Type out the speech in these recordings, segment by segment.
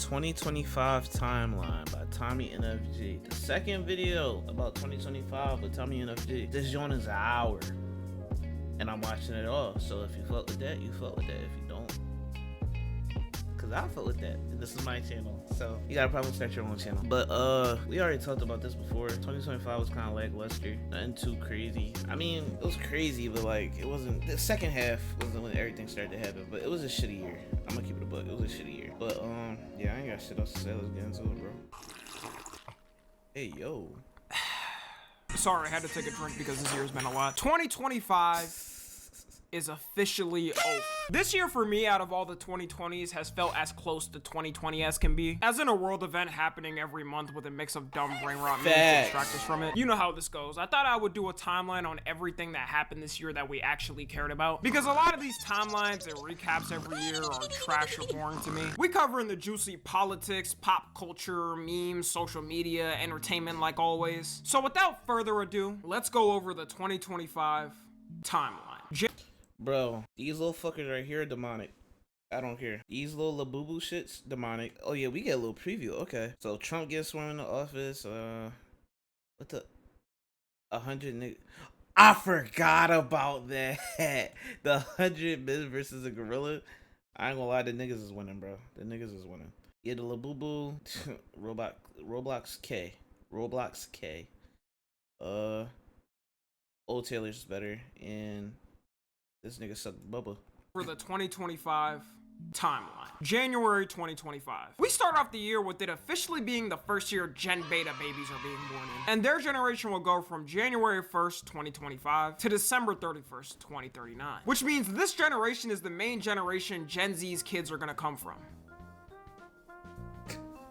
2025 Timeline by Tommy NFG. The second video about 2025 with Tommy NFG. This joint is an hour. And I'm watching it all. So if you fuck with that, you fuck with that. If you don't, cause I fuck with that. This is my channel. So you gotta probably start your own channel. But we already talked about this before. 2025 was kind of lackluster. Nothing too crazy. I mean, it was crazy, but like it wasn't. The second half wasn't when everything started to happen. But it was a shitty year. I'm gonna keep it a buck. It was a shitty year. But yeah, I ain't got shit else to say. Let's get into it, bro. Hey, yo. Sorry, I had to take a drink because this year's been a lot. 2025 is officially over. This year for me, out of all the 2020s, has felt as close to 2020 as can be. As in a world event happening every month with a mix of dumb brain rot memes to distract us from it. You know how this goes. I thought I would do a timeline on everything that happened this year that we actually cared about. Because a lot of these timelines and recaps every year are trash or boring to me. We cover in the juicy politics, pop culture, memes, social media, entertainment like always. So without further ado, let's go over the 2025 timeline. Bro, these little fuckers right here are demonic. I don't care. These little ḽʀᴜ shits, demonic. Oh yeah, we get a little preview. Okay. So Trump gets sworn in the office. What the? 100 niggas. I forgot about that. The 100 men versus a gorilla. I ain't gonna lie, the niggas is winning, bro. The niggas is winning. Yeah, the ḽʀᴜ Roblox K. Roblox K. Old Taylor's is better, and this nigga sucked Bubba. For the 2025 timeline. January 2025. We start off the year with it officially being the first year Gen Beta babies are being born in. And their generation will go from January 1st, 2025 to December 31st, 2039. Which means this generation is the main generation Gen Z's kids are gonna come from.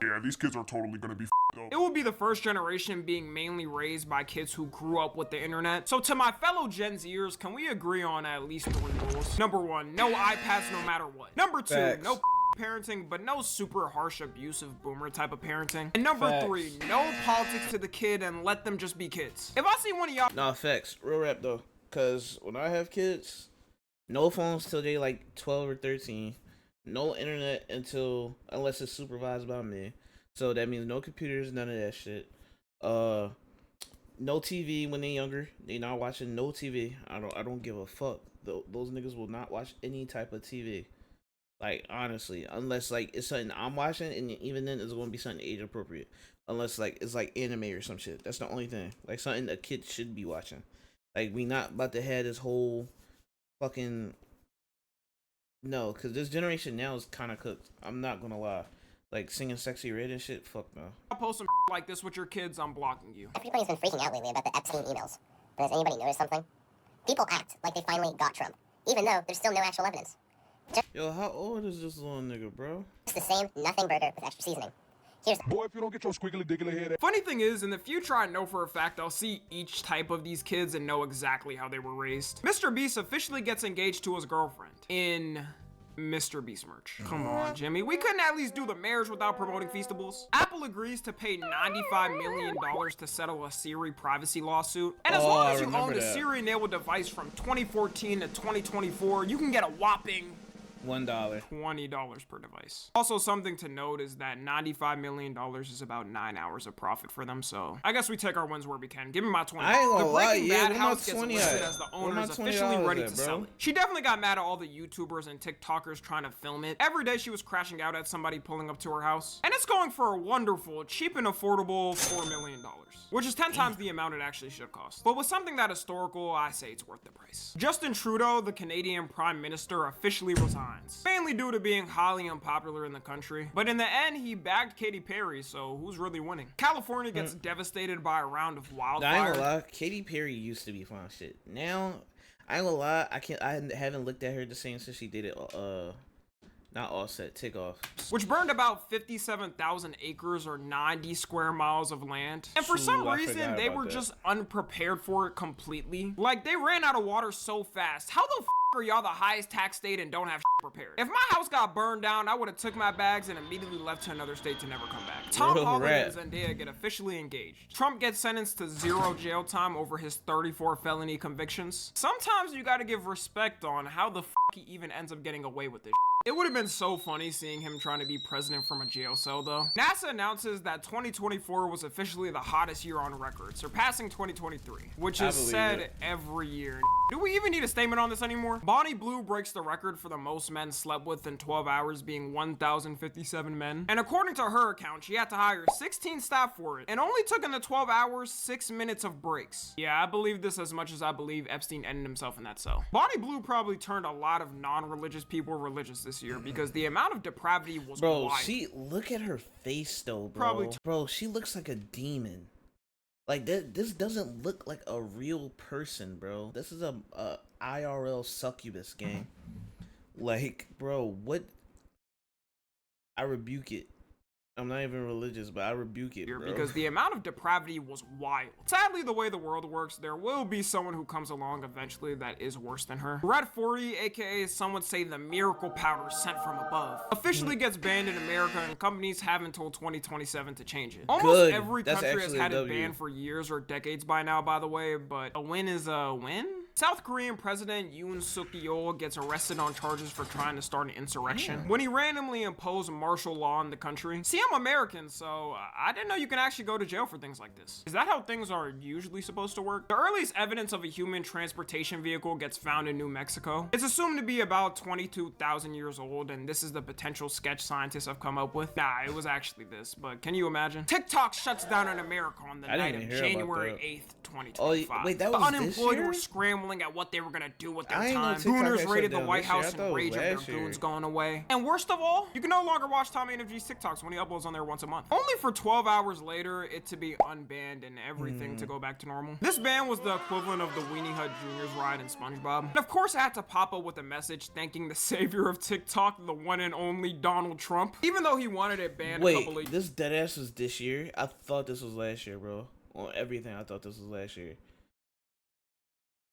Yeah, these kids are totally gonna be up. It will be the first generation being mainly raised by kids who grew up with the internet. So to my fellow Gen Zers, can we agree on at least 3 rules? Number 1, no iPads no matter what. Number 2, Facts. no parenting, but no super harsh, abusive boomer type of parenting. And number Facts. 3, no politics to the kid and let them just be kids. If I see one of y'all— Nah, facts. Real rap though. Cause when I have kids, no phones till they like 12 or 13. No internet unless it's supervised by me. So that means no computers, none of that shit. No TV when they're younger. They not watching no TV. I don't give a fuck. Those niggas will not watch any type of TV. Like honestly, unless like it's something I'm watching, and even then it's gonna be something age appropriate. Unless like it's like anime or some shit. That's the only thing. Like something a kid should be watching. Like we not about to have this whole fucking no, cause this generation now is kind of cooked. I'm not gonna lie. Like singing Sexy Red and shit, fuck no. I'll post some like this with your kids, I'm blocking you. Everybody's been freaking out lately about the Epstein emails. But has anybody noticed something? People act like they finally got Trump, even though there's still no actual evidence. Yo, how old is this little nigga, bro? It's the same nothing burger with extra seasoning. Here's Boy, if you don't get your squiggly diggly head. Funny thing is, in the future, I know for a fact I'll see each type of these kids and know exactly how they were raised. Mr. Beast officially gets engaged to his girlfriend in Mr. Beast merch. Come on, Jimmy. We couldn't at least do the marriage without promoting Feastables. Apple agrees to pay $95 million to settle a Siri privacy lawsuit. And as long as you own the Siri-enabled device from 2014 to 2024, you can get a whopping $1. $20 per device. Also, something to note is that $95 million is about 9 hours of profit for them, so I guess we take our wins where we can. Give me my 20. I ain't gonna the lie, Breaking yeah, Bad where my house gets 20 listed at? as the Where my owner is $20 officially ready at, to bro? sell it. She definitely got mad at all the YouTubers and TikTokers trying to film it. Every day she was crashing out at somebody pulling up to her house. And it's going for a wonderful, cheap and affordable $4 million, which is 10 times the amount it actually should cost. But with something that historical, I say it's worth the price. Justin Trudeau, the Canadian Prime Minister, officially resigns, mainly due to being highly unpopular in the country. But in the end, he bagged Katy Perry, so who's really winning? California gets devastated by a round of wildfires. I ain't gonna lie, Katy Perry used to be fun shit. Now, I ain't gonna lie, I haven't looked at her the same since she did it, not Offset, Takeoff. Which burned about 57,000 acres or 90 square miles of land. And for some reason, they were just unprepared for it completely. Like, they ran out of water so fast. How the f are y'all the highest tax state and don't have prepared? If my house got burned down, I would have took my bags and immediately left to another state to never come back. Tom Holland and Zendaya get officially engaged. Trump gets sentenced to 0 jail time over his 34 felony convictions. Sometimes you gotta give respect on how the f he even ends up getting away with this. It would have been so funny seeing him trying to be president from a jail cell, though. NASA announces that 2024 was officially the hottest year on record, surpassing 2023, which is said every year. Do we even need a statement on this anymore? Bonnie Blue breaks the record for the most men slept with in 12 hours, being 1,057 men. And according to her account, she had to hire 16 staff for it, and only took in the 12 hours 6 minutes of breaks. Yeah, I believe this as much as I believe Epstein ended himself in that cell. Bonnie Blue probably turned a lot of non-religious people religious this year because the amount of depravity was wild. Look at her face though, bro. Bro, she looks like a demon. Like this doesn't look like a real person, bro. This is a IRL succubus gang. Like, bro, what? I rebuke it. I'm not even religious, but I rebuke it, bro. Because the amount of depravity was wild. Sadly, the way the world works, there will be someone who comes along eventually that is worse than her. Red 40, aka some would say the miracle powder sent from above, officially gets banned in America, and companies have until 2027 to change it. Almost every country has had it banned for years or decades by now, by the way, but a win is a win? South Korean President ঽ gets arrested on charges for trying to start an insurrection when he randomly imposed martial law on the country. See, I'm American, so I didn't know you can actually go to jail for things like this. Is that how things are usually supposed to work? The earliest evidence of a human transportation vehicle gets found in New Mexico. It's assumed to be about 22,000 years old, and this is the potential sketch scientists have come up with. Nah, it was actually this, but can you imagine? TikTok shuts down in America on the night of January 8th, 2025. Oh, wait, that was the unemployed this year? were scrambling at what they were gonna do with their time. Gooners raided the White House in rage of their goons going away. And worst of all, you can no longer watch Tommy and FG's TikToks when he uploads on there once a month. Only for 12 hours later, it to be unbanned and everything to go back to normal. This ban was the equivalent of the Weenie Hut Jr.'s ride in SpongeBob. And of course, it had to pop up with a message thanking the savior of TikTok, the one and only Donald Trump, even though he wanted it banned a couple of years. This deadass was this year? I thought this was last year, bro. On everything, I thought this was last year.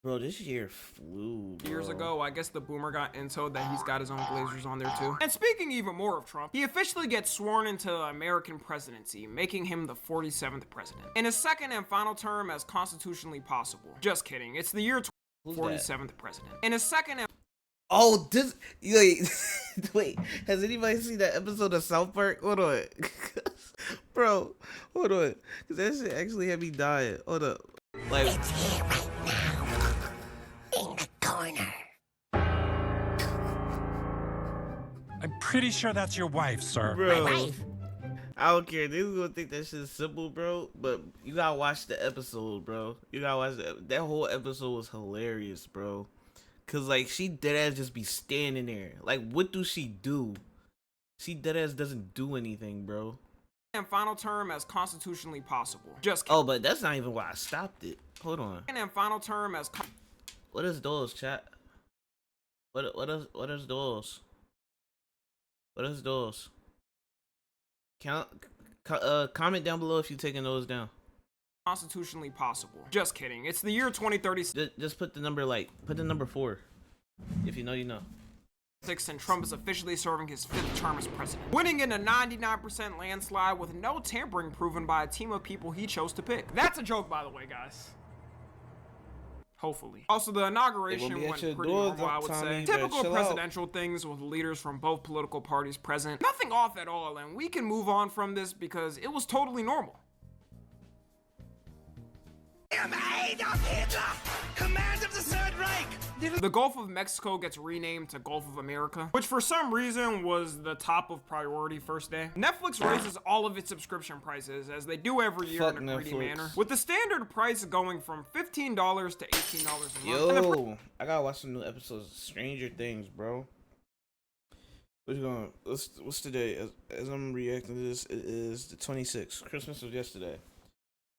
Bro, this year flew, bro. Years ago, I guess the boomer got intel that he's got his own Blazers on there too. And speaking even more of Trump, he officially gets sworn into the American presidency, making him the 47th president. In his second and final term as constitutionally possible. Just kidding, it's the year 47th president. In his second and Oh, this, wait, wait, has anybody seen that episode of South Park? Hold on. Bro, hold on. Cause that shit actually had me dying. Hold up. Like, It's here right now. In the corner. I'm pretty sure that's your wife, sir. bro, My wife. I don't care. They gonna think that shit's simple, bro. But you gotta watch the episode, bro. You gotta watch that whole episode was hilarious, bro. Cause like she deadass just be standing there. Like, what do she do? She deadass doesn't do anything, bro. and final term as constitutionally possible. Just kidding. Oh, but that's not even why I stopped it. Hold on. And final term as What is those, chat? What is those? What is those? Comment down below if you're taking those down. constitutionally possible. Just kidding. It's the year 2036. Just put the number 4. If you know, you know. And Trump is officially serving his 5th term as president, winning in a 99% landslide with no tampering proven by a team of people he chose to pick. That's a joke, by the way, guys. Hopefully. Also, the inauguration went pretty normal, I would say. Typical presidential things with leaders from both political parties present. Nothing off at all, and we can move on from this because it was totally normal. am Adolf Hitler, Commander of the Third Reich. The Gulf of Mexico gets renamed to Gulf of America, which for some reason was the top of priority first day. Netflix raises all of its subscription prices, as they do every year in a greedy manner, with the standard price going from $15 to $18 a month. Yo, I gotta watch some new episodes of Stranger Things, bro. What's today? As I'm reacting to this, it is the 26th. Christmas was yesterday.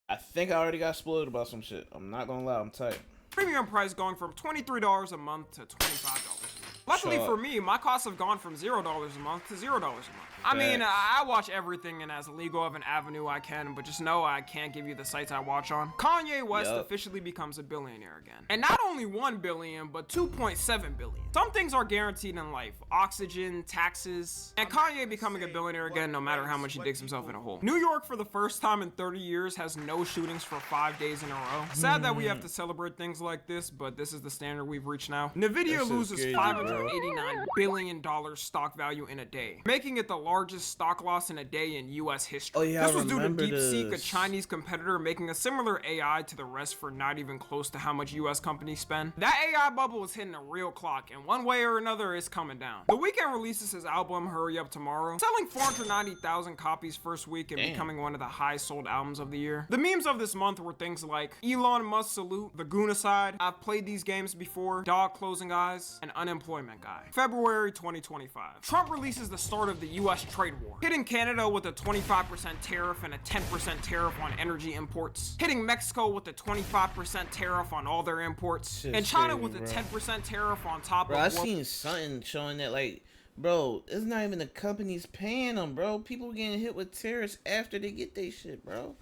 I think I already got spoiled about some shit. I'm not gonna lie, I'm tight. Premium price going from $23 a month to $25 a month. Luckily for me, my costs have gone from $0 a month to $0 a month. I mean, I watch everything in as legal of an avenue I can, but just know I can't give you the sites I watch on. Kanye West officially becomes a billionaire again. And not only 1 billion, but 2.7 billion. Some things are guaranteed in life. Oxygen, taxes, and Kanye becoming a billionaire again no matter how much he digs himself in a hole. New York for the first time in 30 years has no shootings for 5 days in a row. Sad that we have to celebrate things like this, but this is the standard we've reached now. Nvidia loses $589 billion stock value in a day, making it the largest stock loss in a day in US history. Oh, yeah, this was due to DeepSeek, DeepSeek, a Chinese competitor making a similar AI to the rest for not even close to how much US companies spend. That AI bubble is hitting a real clock, and one way or another it's coming down. The Weeknd releases his album Hurry Up Tomorrow, selling 490,000 copies first week and becoming one of the highest sold albums of the year. The memes of this month were things like Elon Musk salute, the Gunaside, I've played these games before, dog closing eyes, and unemployment guy. February 2025. Trump releases the start of the US trade war, hitting Canada with a 25% tariff and a 10% tariff on energy imports, hitting Mexico with a 25% tariff on all their imports, and China with a 10% tariff on top of. I seen something showing that, like, bro, it's not even the companies paying them, bro. People getting hit with tariffs after they get their shit, bro.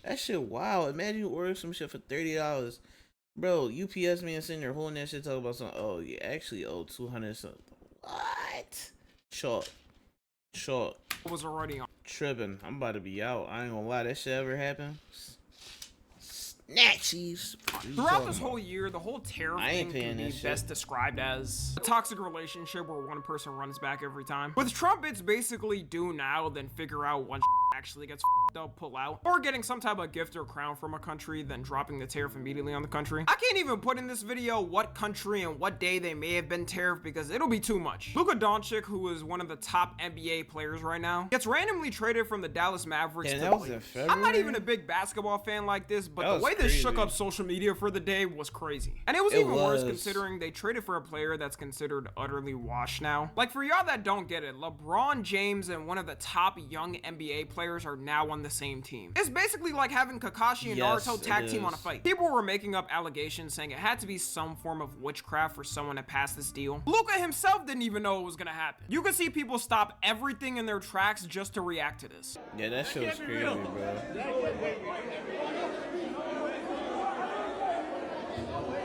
That shit wild. Imagine you order some shit for $30. Bro, UPS man sitting there holding that shit, talking about something. Oh, you actually owe 200 something. What? Short. Was already on. Tripping. I'm about to be out. I ain't gonna lie. That shit ever happen? Snatchies. Throughout this whole year, the whole tariff thing can be best described as a toxic relationship where one person runs back every time. With Trump, it's basically do now, then figure out when actually gets up, pull out, or getting some type of gift or crown from a country, then dropping the tariff immediately on the country. I can't even put in this video what country and what day they may have been tariffed because it'll be too much. Luka Doncic, who is one of the top NBA players right now, gets randomly traded from the Dallas Mavericks to the Lakers. I'm not even a big basketball fan like this, but the way this shook up social media for the day was crazy. And it was even worse considering they traded for a player that's considered utterly washed now. Like, for y'all that don't get it, LeBron James and one of the top young NBA players are now on the same team. It's basically like having Kakashi and Naruto tag team on a fight. People were making up allegations saying it had to be some form of witchcraft for someone to pass this deal. Luka himself didn't even know it was gonna happen. You could see people stop everything in their tracks just to react to this. Yeah, that shit was crazy, bro.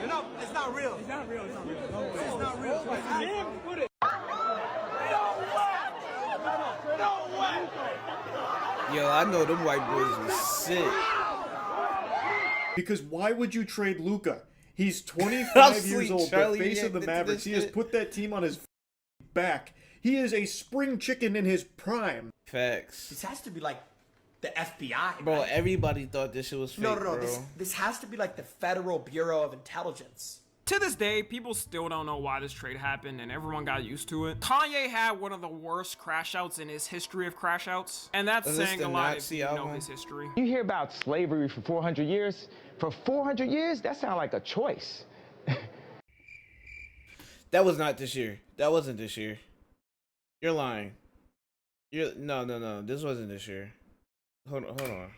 No, it's not real. It's not real. It's not real. It's not real. Put it. No way. Yo, I know them white boys was sick. Because why would you trade Luka? He's 25 years old, the face of the Mavericks. He has put that team on his back. He is a spring chicken in his prime. Facts. This has to be like the FBI, bro. right? Everybody thought this shit was fake, No. bro. This has to be like the Federal Bureau of Intelligence. To this day, people still don't know why this trade happened, and everyone got used to it. Kanye had one of the worst crash outs in his history of crash outs, and that's saying a lot if you know his history. You hear about slavery for 400 years? For 400 years? That sounds like a choice. That was not this year. That wasn't this year. You're lying. No. This wasn't this year. Hold on.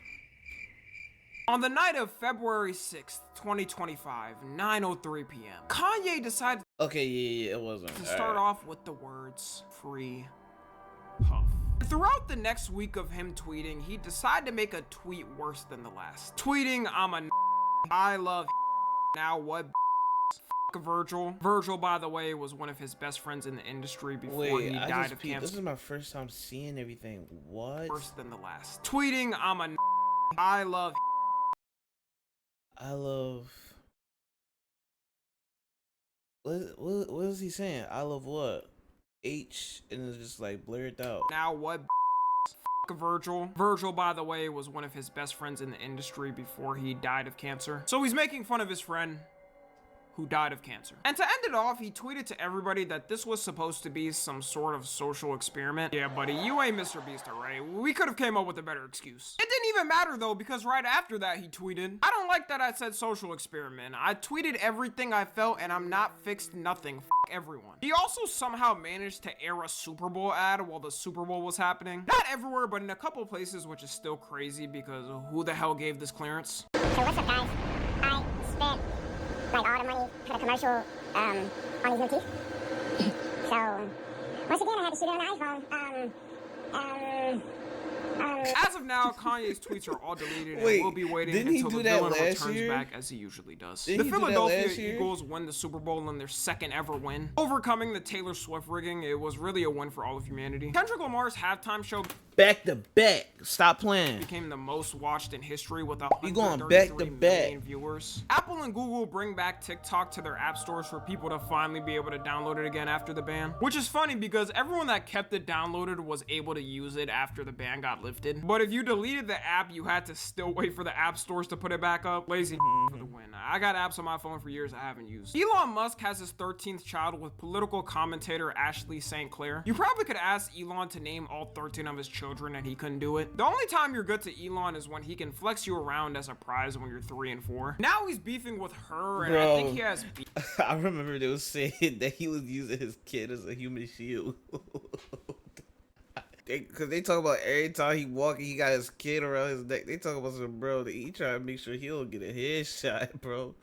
On the night of February 6th, 2025, 9:03 p.m., Kanye decided it wasn't. to start off with the words free Puff. Throughout the next week of him tweeting, he decided to make a tweet worse than the last. Tweeting, I'm a I love now what Virgil. Virgil, by the way, was one of his best friends in the industry before he died of cancer. This is my first time seeing everything. What? Worse than the last. Tweeting, I'm a I love what is he saying? I love what? H, and it's just like blurred out. Now what Virgil. Virgil, by the way, was one of his best friends in the industry before he died of cancer. So he's making fun of his friend who died of cancer. And to end it off, he tweeted to everybody that this was supposed to be some sort of social experiment. Yeah, buddy, you ain't Mr. Beast, alright? We could have came up with a better excuse. It didn't even matter though, because right after that he tweeted, I don't like that I said social experiment. I tweeted everything I felt and I'm not fixed nothing. F everyone. He also somehow managed to air a Super Bowl ad while the Super Bowl was happening. Not everywhere, but in a couple places, which is still crazy because who the hell gave this clearance? So what's up, guys? I spent like all the money for the commercial on these new teeth. So once again, I had to shoot it on the iPhone. As of now, Kanye's tweets are all deleted, Wait, and we'll be waiting didn't he until do the that villain last returns year? back as he usually does. Didn't The he do that Philadelphia last year? Eagles win the Super Bowl in their second ever win. Overcoming the Taylor Swift rigging, it was really a win for all of humanity. Kendrick Lamar's halftime show Back to back. Stop playing. became the most watched in history with You going 133 back to back. million viewers. Apple and Google bring back TikTok to their app stores for people to finally be able to download it again after the ban. Which is funny because everyone that kept it downloaded was able to use it after the ban got lifted. But if you deleted the app, you had to still wait for the app stores to put it back up. Lazy for the win. I got apps on my phone for years I haven't used. Elon Musk has his 13th child with political commentator Ashley St. Clair. You probably could ask Elon to name all 13 of his children and he couldn't do it. The only time you're good to Elon is when he can flex you around as a prize when you're 3 and 4. Now he's beefing with her, and I think he has beef. I remember they was saying that he was using his kid as a human shield. Cause they talk about every time he walking, he got his kid around his neck. They talk about some bro. He try to make sure he don't get a headshot, bro.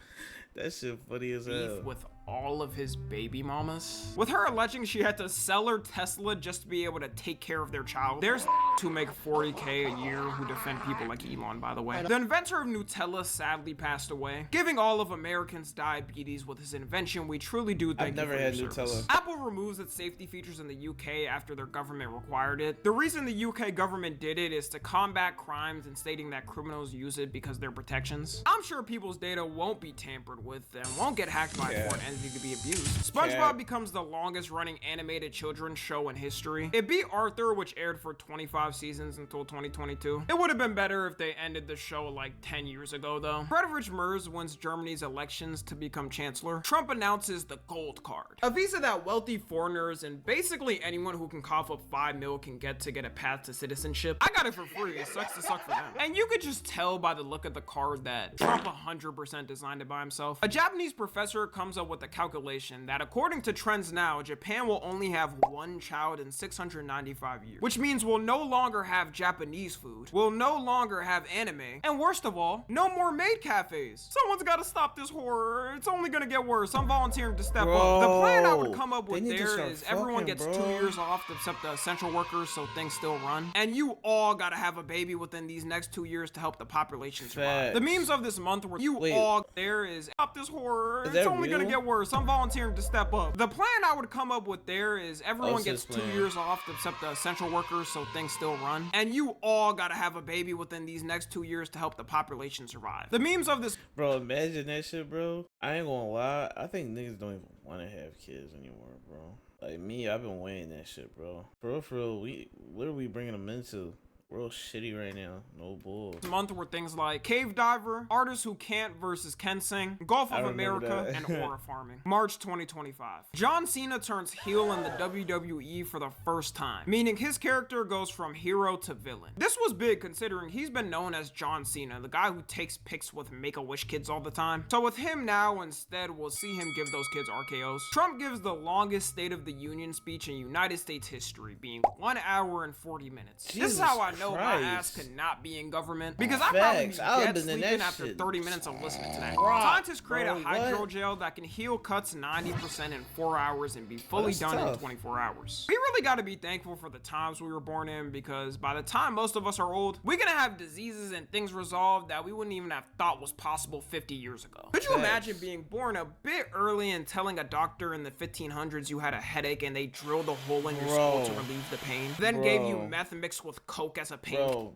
That shit funny as hell. With all of his baby mamas. With her alleging she had to sell her Tesla just to be able to take care of their child. There's who make 40K a year who defend people like Elon, by the way. The inventor of Nutella sadly passed away, giving all of Americans diabetes with his invention. We truly do thank I've never you for had your Nutella. service. Apple removes its safety features in the UK after their government required it. The reason the UK government did it is to combat crimes and stating that criminals use it because they're protections. I'm sure people's data won't be tampered with and won't get hacked by a foreign entity to be abused. SpongeBob becomes the longest running animated children's show in history. It beat Arthur, which aired for 25 seasons until 2022. It would have been better if they ended the show like 10 years ago though. Friedrich Merz wins Germany's elections to become chancellor. Trump announces the gold card, a visa that wealthy foreigners and basically anyone who can cough up 5 mil can get to get a path to citizenship. I got it for free. It sucks to suck for them. And you could just tell by the look of the card that Trump 100% designed it by himself. A Japanese professor comes up with a calculation that according to trends now, Japan will only have 1 child in 695 years, which means we'll no longer have Japanese food, we'll no longer have anime, and worst of all, no more maid cafes. Someone's got to stop this horror. It's only gonna get worse. I'm volunteering to step up. The plan I would come up with there is everyone gets 2 years off except the essential workers, so things still run, and you all gotta have a baby within these next 2 years to help the population survive. The memes of this month were all there is stop this horror. It's only gonna get worse. I'm volunteering to step up. The plan I would come up with there is everyone gets 2 years off except the essential workers, so things still run, and you all gotta have a baby within these next 2 years to help the population survive. The memes of this Bro, imagine that shit, bro. I ain't gonna lie. I think niggas don't even want to have kids anymore, bro. Like me, I've been weighing that shit, bro. For real, what are we bringing them into? We're all shitty right now. No bull. month were things like Cave Diver, Artists Who Can't versus Can Sing, Gulf of America, and Aura Farming. March 2025. John Cena turns heel in the WWE for the first time, meaning his character goes from hero to villain. This was big considering he's been known as John Cena, the guy who takes pics with Make-A-Wish kids all the time. So with him now, instead, we'll see him give those kids RKOs. Trump gives the longest State of the Union speech in United States history, being 1 hour and 40 minutes. This is how I know my ass could not be in government, because I probably be dead sleeping after 30 minutes of listening to that. Scientists create a hydrogel that can heal cuts 90% in 4 hours and be fully done in 24 hours. We really got to be thankful for the times we were born in, because by the time most of us are old, we're gonna have diseases and things resolved that we wouldn't even have thought was possible 50 years ago. Could you imagine being born a bit early and telling a doctor in the 1500s you had a headache and they drilled a hole in your skull to relieve the pain, then gave you meth mixed with coke as a pain? Bro,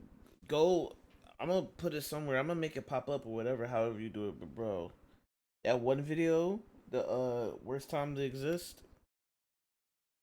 go. I'm gonna put it somewhere. I'm gonna make it pop up or whatever, however you do it. But bro, that one video, the worst time to exist,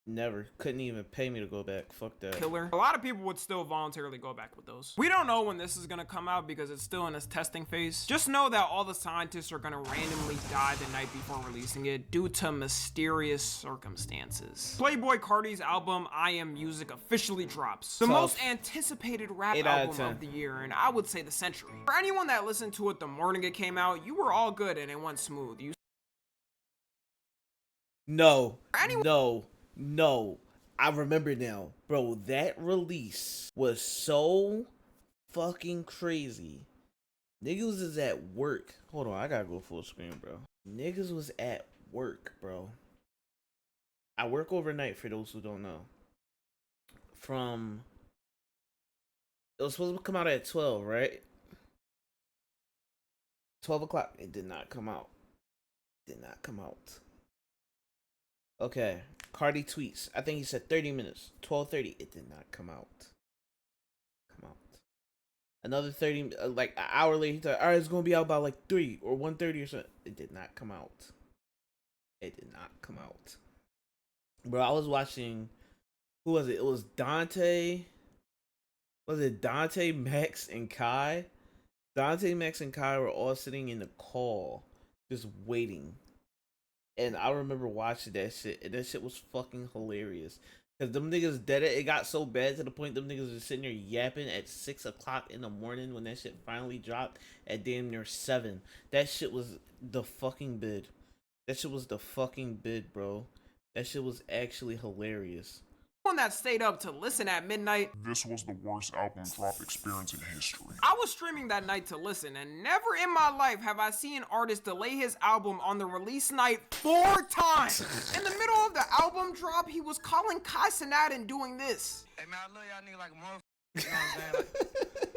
never. Couldn't even pay me to go back. Fuck that. Killer. A lot of people would still voluntarily go back with those. We don't know when this is gonna come out because it's still in its testing phase. Just know that all the scientists are gonna randomly die the night before releasing it due to mysterious circumstances. Playboi Carti's album I Am Music officially drops. The most anticipated rap album of the year, and I would say the century. For anyone that listened to it the morning it came out, you were all good and it went smooth. No, I remember now. Bro, that release was so fucking crazy. Niggas is at work. Hold on, I gotta go full screen, bro. Niggas was at work, bro. I work overnight, for those who don't know. From It was supposed to come out at 12, right? 12 o'clock. It did not come out. Did not come out. Okay. Cardi tweets. I think he said 30 minutes. 12:30. It did not come out. Come out. Another 30, like an hour later, he thought, all right, it's going to be out by like 3 or 1:30 or something. It did not come out. It did not come out. Bro, I was watching, who was it? It was Dante. Was it Dante, Max, and Kai? Dante, Max, and Kai were all sitting in the call, just waiting. And I remember watching that shit, and that shit was fucking hilarious. Cause them niggas dead it got so bad to the point them niggas was sitting there yapping at 6 o'clock in the morning when that shit finally dropped at damn near 7. That shit was the fucking bid. That shit was the fucking bid, bro. That shit was actually hilarious. One that stayed up to listen at midnight. This was the worst album drop experience in history. I was streaming that night to listen, and never in my life have I seen an artist delay his album on the release night 4 times. In the middle of the album drop, he was calling Kai Cenat and doing this. Hey man, I love y'all niggas like a motherfucker. You know what I'm saying? Like,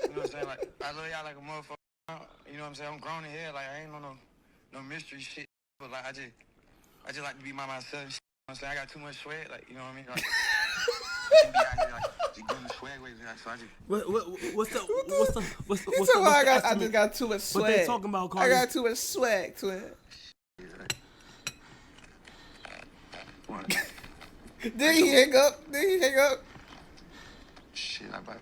you know what I'm saying? Like, I love y'all like a motherfucker. You know what I'm saying? I'm grown in here. Like, I ain't on no mystery shit. But like, I just like to be my myself. You know what I'm saying? I got too much sweat. Like, you know what I mean? Like, be out here, like, just doing the swag ways. So I just... What's I just got too much swag. What they talking about, Cardi? I got too much swag, twin. Did he hang up? Did he hang up? Shit, I about...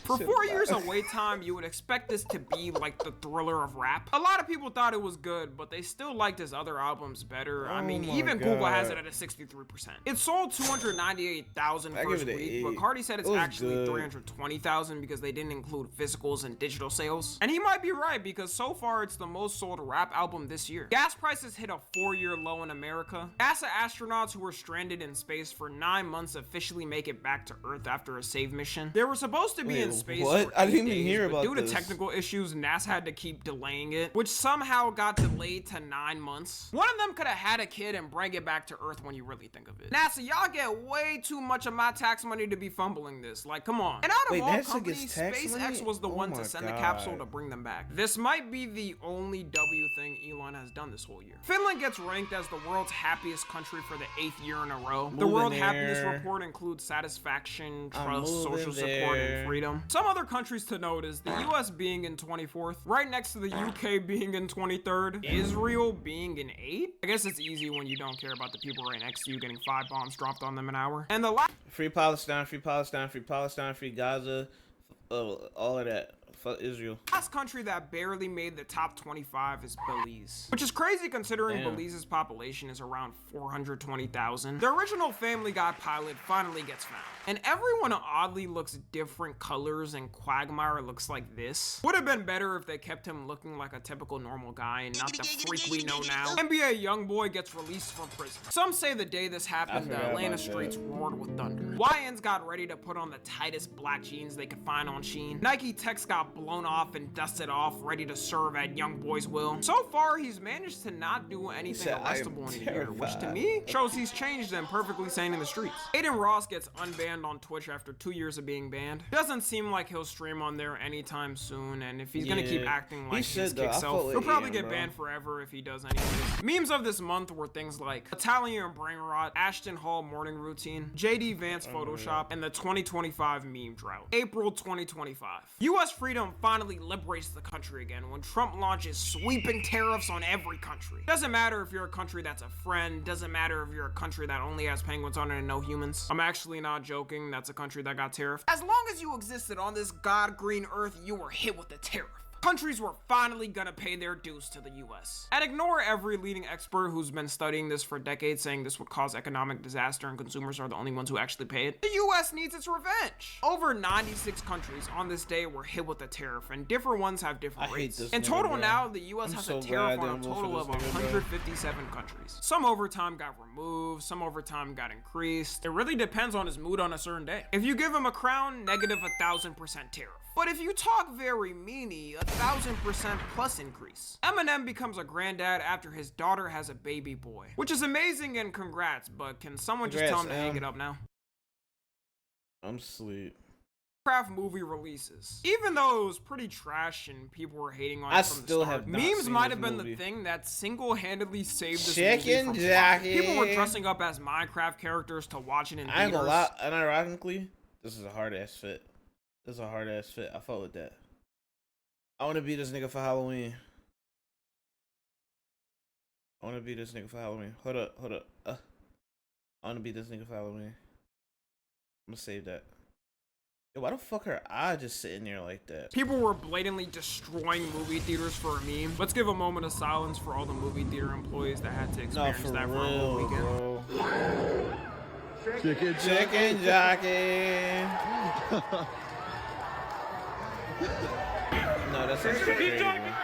For 4 years of wait time, you would expect this to be like the Thriller of rap. A lot of people thought it was good, but they still liked his other albums better. I mean, even Google has it at a 63%. It sold 298,000 first week, but Cardi said it's actually 320,000 because they didn't include physicals and digital sales. And he might be right, because so far it's the most sold rap album this year. Gas prices hit a 4-year low in America. NASA astronauts who were stranded in space for 9 months officially make it back to Earth after a save mission. They were supposed to be in space what? for I didn't 8 even days, hear but about due this. to technical issues, NASA had to keep delaying it, which somehow got delayed to 9 months. One of them could have had a kid and bring it back to Earth when you really think of it. NASA, y'all get way too much of my tax money to be fumbling this. Like, come on. And out of all companies, SpaceX was the one to send the capsule to bring them back. This might be the only W thing Elon has done this whole year. Finland gets ranked as the world's happiest country for the 8th year in a row. The World Happiness Report includes satisfaction, trust, social support, and freedom. Some other countries to note is the US being in 24th, right next to the UK being in 23rd, Israel being in 8th. I guess it's easy when you don't care about the people right next to you getting 5 bombs dropped on them an hour. And the last... Free Palestine, free Palestine, free Palestine, free Gaza, all of that. Fuck Israel. Last country that barely made the top 25 is Belize, which is crazy considering Belize's population is around 420,000. The original Family Guy pilot finally gets found, and everyone oddly looks different colors, and Quagmire looks like this. Would have been better if they kept him looking like a typical normal guy and not the freak we know now. NBA YoungBoy gets released from prison. Some say the day this happened, the Atlanta streets roared with thunder. YNs got ready to put on the tightest black jeans they could find on Shein. Nike Techs got blown off and dusted off, ready to serve at YoungBoy's will. So far, he's managed to not do anything arrestable in a year, which to me shows he's changed and perfectly sane in the streets. Aiden Ross gets unbanned on Twitch after 2 years of being banned. Doesn't seem like he'll stream on there anytime soon, and if he's gonna keep acting like his kick self, he'll probably get banned forever if he does anything. Memes of this month were things like Italian brain rot, Ashton Hall morning routine, JD Vance Photoshop, and the 2025 meme drought. April 2025. US freedom finally liberates the country again when Trump launches sweeping tariffs on every country. Doesn't matter if you're a country that's a friend, doesn't matter if you're a country that only has penguins on it and no humans. I'm actually not joking, that's a country that got tariffed. As long as you existed on this god green earth, you were hit with a tariff. Countries were finally gonna pay their dues to the US. And ignore every leading expert who's been studying this for decades saying this would cause economic disaster and consumers are the only ones who actually pay it. The US needs its revenge. Over 96 countries on this day were hit with a tariff, and different ones have different rates. In total now, the US has a tariff on a total of 157 countries. Some overtime got removed, some overtime got increased. It really depends on his mood on a certain day. If you give him a crown, negative 1,000% tariff. But if you talk very meany, 1,000% plus increase. Eminem becomes a granddad after his daughter has a baby boy, which is amazing and congrats, but can someone just tell him to hang it up now? I'm asleep. Minecraft movie releases. Even though it was pretty trash and people were hating on I it from the still start, have not memes seen might this have been movie. the thing that single-handedly saved this Chicken movie from jockey. flopping. People were dressing up as Minecraft characters to watch it in I ain't gonna theaters. lie, unironically, this is a hard ass fit. This is a hard ass fit. I fuck with that. I wanna be this nigga for Halloween. I wanna be this nigga for Halloween. Hold up. I wanna be this nigga for Halloween. I'm gonna save that. Yo, why the fuck her eye just sitting there like that? People were blatantly destroying movie theaters for a meme. Let's give a moment of silence for all the movie theater employees that had to No, experience for that for a whole real, weekend. bro. Chicken jockey. No, that's actually crazy. Man.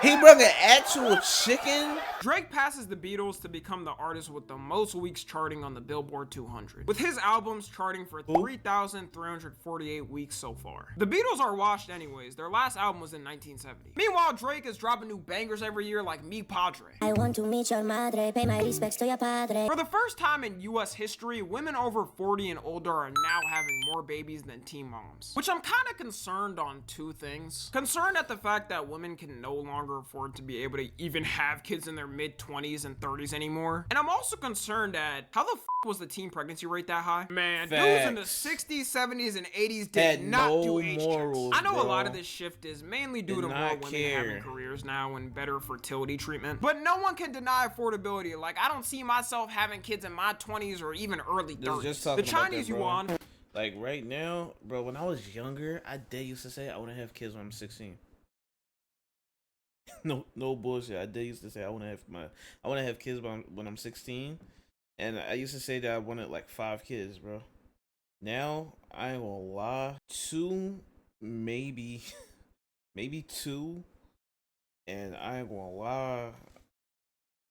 He brought an actual chicken? Drake passes the Beatles to become the artist with the most weeks charting on the Billboard 200, with his albums charting for 3,348 weeks so far. The Beatles are washed anyways. Their last album was in 1970. Meanwhile, Drake is dropping new bangers every year like Mi Padre. I want to meet your madre, pay my respects to your padre. For the first time in US history, women over 40 and older are now having more babies than teen moms. Which I'm kind of concerned on two things. Concerned at the fact that women can no longer afford to be able to even have kids in their mid-20s and 30s anymore. And I'm also concerned at how the f was the teen pregnancy rate that high? Man, dudes in the 60s, 70s, and 80s did not do age checks. I know a lot of this shift is mainly due to more women having careers now and better fertility treatment. But no one can deny affordability. Like, I don't see myself having kids in my 20s or even early 30s. The Chinese yuan. Like right now, bro, when I was younger, I did used to say I want to have kids when I'm 16. No bullshit. I did used to say I want to have kids when I'm 16, and I used to say that I wanted like 5 kids, bro. Now I ain't gonna lie, 2, maybe 2, and I ain't gonna lie,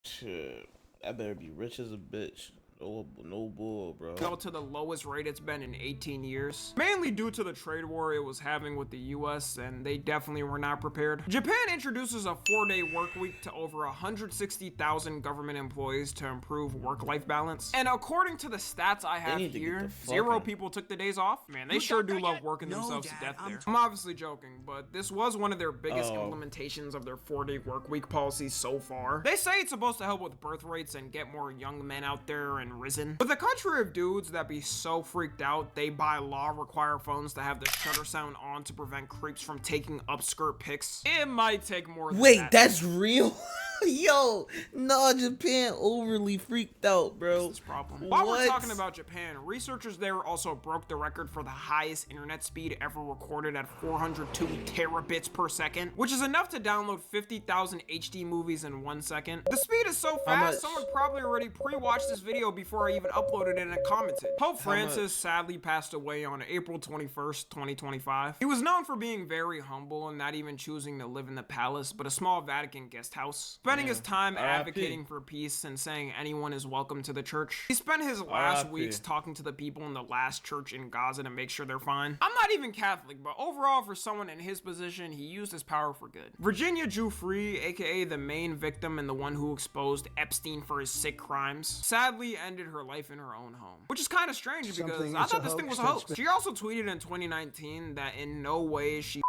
shit, I better be rich as a bitch. No bull, bro. Fell to the lowest rate it's been in 18 years. Mainly due to the trade war it was having with the US, and they definitely were not prepared. Japan introduces a 4-day work week to over 160,000 government employees to improve work-life balance. And according to the stats I have here, 0 people took the days off. Man, they sure do love working themselves to death there. I'm obviously joking, but this was one of their biggest implementations of their 4-day work week policy so far. They say it's supposed to help with birth rates and get more young men out there and risen. With a country of dudes that be so freaked out, they by law require phones to have the shutter sound on to prevent creeps from taking upskirt pics. It might take more than that. That's real? Yo, no, Japan overly freaked out, bro. This problem. While we're talking about Japan, researchers there also broke the record for the highest internet speed ever recorded at 402 terabits per second, which is enough to download 50,000 HD movies in 1 second. The speed is so fast, someone probably already pre-watched this video before I even uploaded it and commented. Pope Francis sadly passed away on April 21st, 2025. He was known for being very humble and not even choosing to live in the palace, but a small Vatican guest house. Spending his time advocating for peace and saying anyone is welcome to the church. He spent his last weeks talking to the people in the last church in Gaza to make sure they're fine. I'm not even Catholic, but overall for someone in his position, he used his power for good. Virginia Giuffre, aka the main victim and the one who exposed Epstein for his sick crimes, sadly ended her life in her own home. Which is kind of strange because I thought this thing was a hoax. She also tweeted in 2019 that in no way is she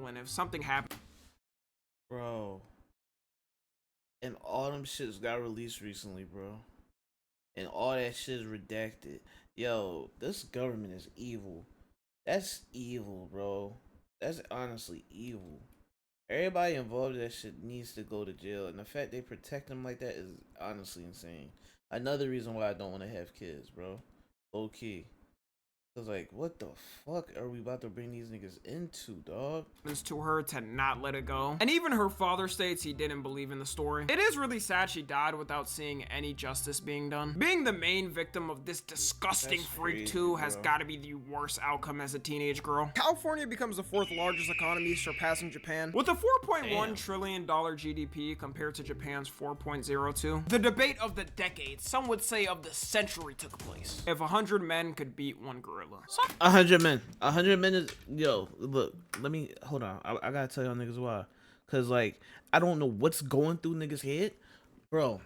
and if something happened. Bro. And all them shits got released recently, bro. And all that shit is redacted. Yo, this government is evil. That's evil, bro. That's honestly evil. Everybody involved in that shit needs to go to jail. And the fact they protect them like that is honestly insane. Another reason why I don't want to have kids, bro. Low key. Cause like, what the fuck are we about to bring these niggas into, dog? To her to not let it go. And even her father states he didn't believe in the story. It is really sad she died without seeing any justice being done. Being the main victim of this disgusting freak too has got to be the worst outcome as a teenage girl. California becomes the 4th largest economy, surpassing Japan. With a $4.1 trillion GDP compared to Japan's 4.02. The debate of the decade, some would say of the century, took place. If 100 men could beat one gorilla. 100 men. 100 men is, yo, look, let me, hold on. I gotta tell y'all niggas why. Cause like, I don't know what's going through niggas' head. Bro.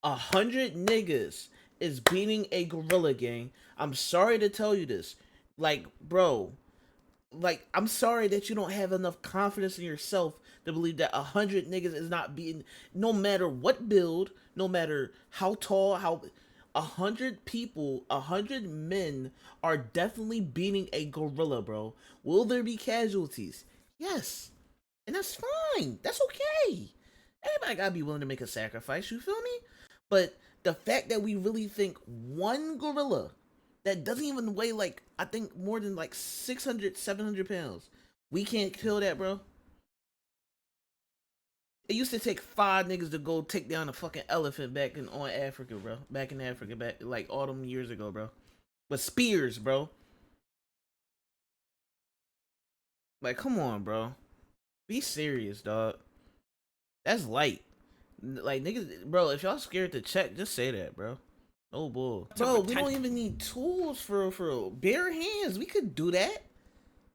100 niggas is beating a gorilla gang. I'm sorry to tell you this. Like, bro, like, I'm sorry that you don't have enough confidence in yourself to believe that 100 niggas is not beating, no matter what build, no matter how tall, how 100 people, 100 men are definitely beating a gorilla, bro. Will there be casualties? Yes. And that's fine. That's okay. Everybody gotta be willing to make a sacrifice, you feel me? But the fact that we really think one gorilla that doesn't even weigh, like, I think more than like 600, 700 pounds, we can't kill that, bro. It used to take 5 niggas to go take down a fucking elephant back on Africa, bro. Back in Africa, back like all them years ago, bro. With spears, bro. Like, come on, bro. Be serious, dog. That's light. Like, niggas, bro, if y'all scared to check, just say that, bro. No bull. Bro, we don't even need tools for bare hands. We could do that.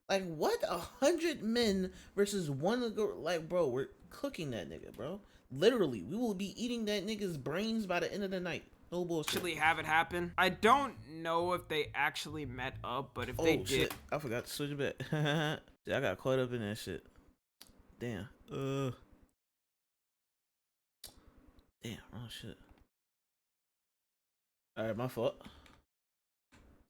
Like, what? 100 men versus one, like, bro, we're cooking that nigga, bro. Literally, we will be eating that nigga's brains by the end of the night. No bullshit. Actually have it happen. I don't know if they actually met up, but if they did, shit. I forgot to switch back. I got caught up in that shit. Damn. Damn, wrong shit. Alright, my fault.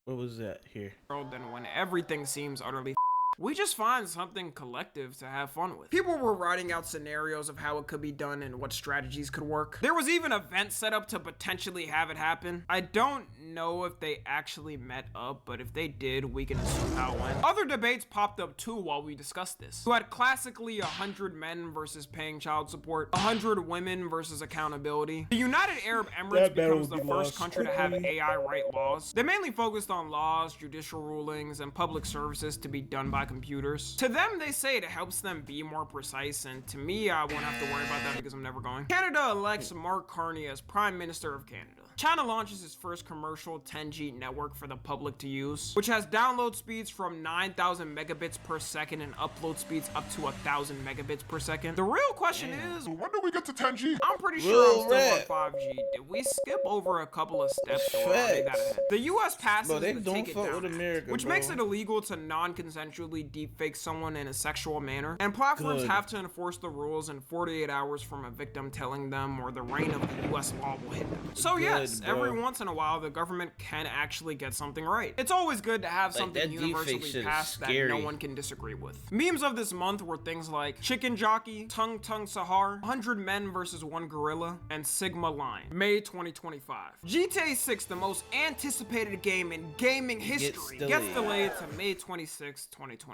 What was that here? Then when everything seems utterly we just find something collective to have fun with. People were writing out scenarios of how it could be done and what strategies could work. There was even events set up to potentially have it happen. I don't know if they actually met up, but if they did, we can assume how it went. Other debates popped up too while we discussed this. You had classically 100 men versus paying child support, 100 women versus accountability. The United Arab Emirates becomes the first country to have AI write laws. They mainly focused on laws, judicial rulings, and public services to be done by computers. To them, they say it helps them be more precise, and to me, I won't have to worry about that because I'm never going. Canada elects Mark Carney as Prime Minister of Canada. China launches its first commercial 10G network for the public to use, which has download speeds from 9,000 megabits per second and upload speeds up to 1,000 megabits per second. The real question is, when do we get to 10G? I'm pretty sure I'm still on 5G. Did we skip over a couple of steps or are they that ahead? The US passes the Take It Down Act, which makes it illegal to non-consensually deepfake someone in a sexual manner, and platforms have to enforce the rules in 48 hours from a victim telling them, or the reign of the US law will hit them. So yes, every once in a while, the government can actually get something right. It's always good to have something universally passed that no one can disagree with. Memes of this month were things like Chicken Jockey, Tung Tung Sahar, 100 Men versus 1 Gorilla, and Sigma Line. May 2025. GTA 6, the most anticipated game in gaming history, gets delayed to May 26, 2026.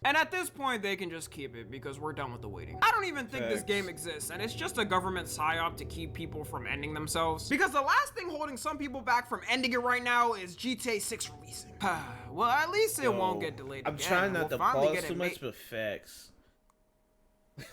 And at this point, they can just keep it because we're done with the waiting. I don't even think this game exists, and it's just a government psyop to keep people from ending themselves. Because the last thing holding some people back from ending it right now is GTA 6 releasing. Well, at least it won't get delayed I'm again. trying not to pause too much, but facts.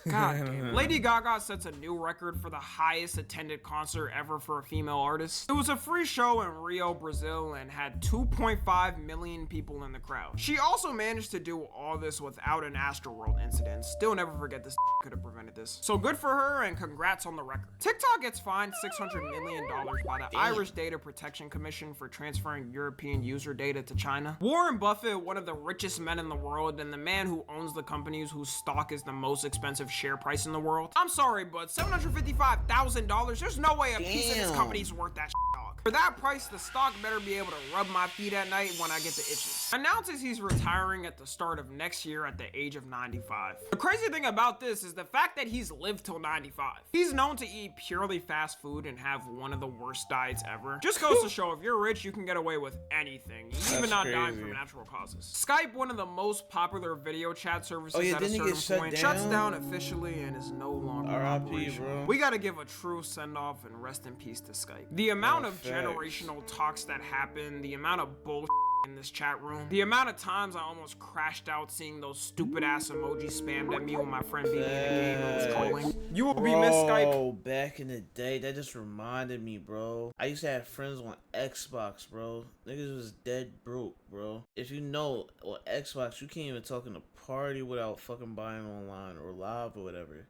God damn. Lady Gaga sets a new record for the highest attended concert ever for a female artist. It was a free show in Rio, Brazil, and had 2.5 million people in the crowd. She also managed to do all this without an Astroworld incident. Still never forget this could have prevented this. So good for her and congrats on the record. TikTok gets fined $600 million by the Irish Data Protection Commission for transferring European user data to China. Warren Buffett, one of the richest men in the world and the man who owns the companies whose stock is the most expensive share price in the world. I'm sorry, but $755,000, there's no way a piece of this company's worth that shit, dog. For that price, the stock better be able to rub my feet at night when I get the itches. Announces he's retiring at the start of next year at the age of 95. The crazy thing about this is the fact that he's lived till 95. He's known to eat purely fast food and have one of the worst diets ever. Just goes to show if you're rich, you can get away with anything, even not dying from natural causes. Skype, one of the most popular video chat services at a certain point, shuts down officially and is no longer operational. We gotta give a true send-off and rest in peace to Skype. The amount of generational talks that happen, the amount of bullshit in this chat room, the amount of times I almost crashed out seeing those stupid ass emojis spammed at me when my friend beat me in a game and was trolling. You will be missed, Skype. Back in the day, that just reminded me, bro. I used to have friends on Xbox, bro. Niggas was dead broke, bro. If you know, on Xbox, you can't even talk in a party without fucking buying online or live or whatever.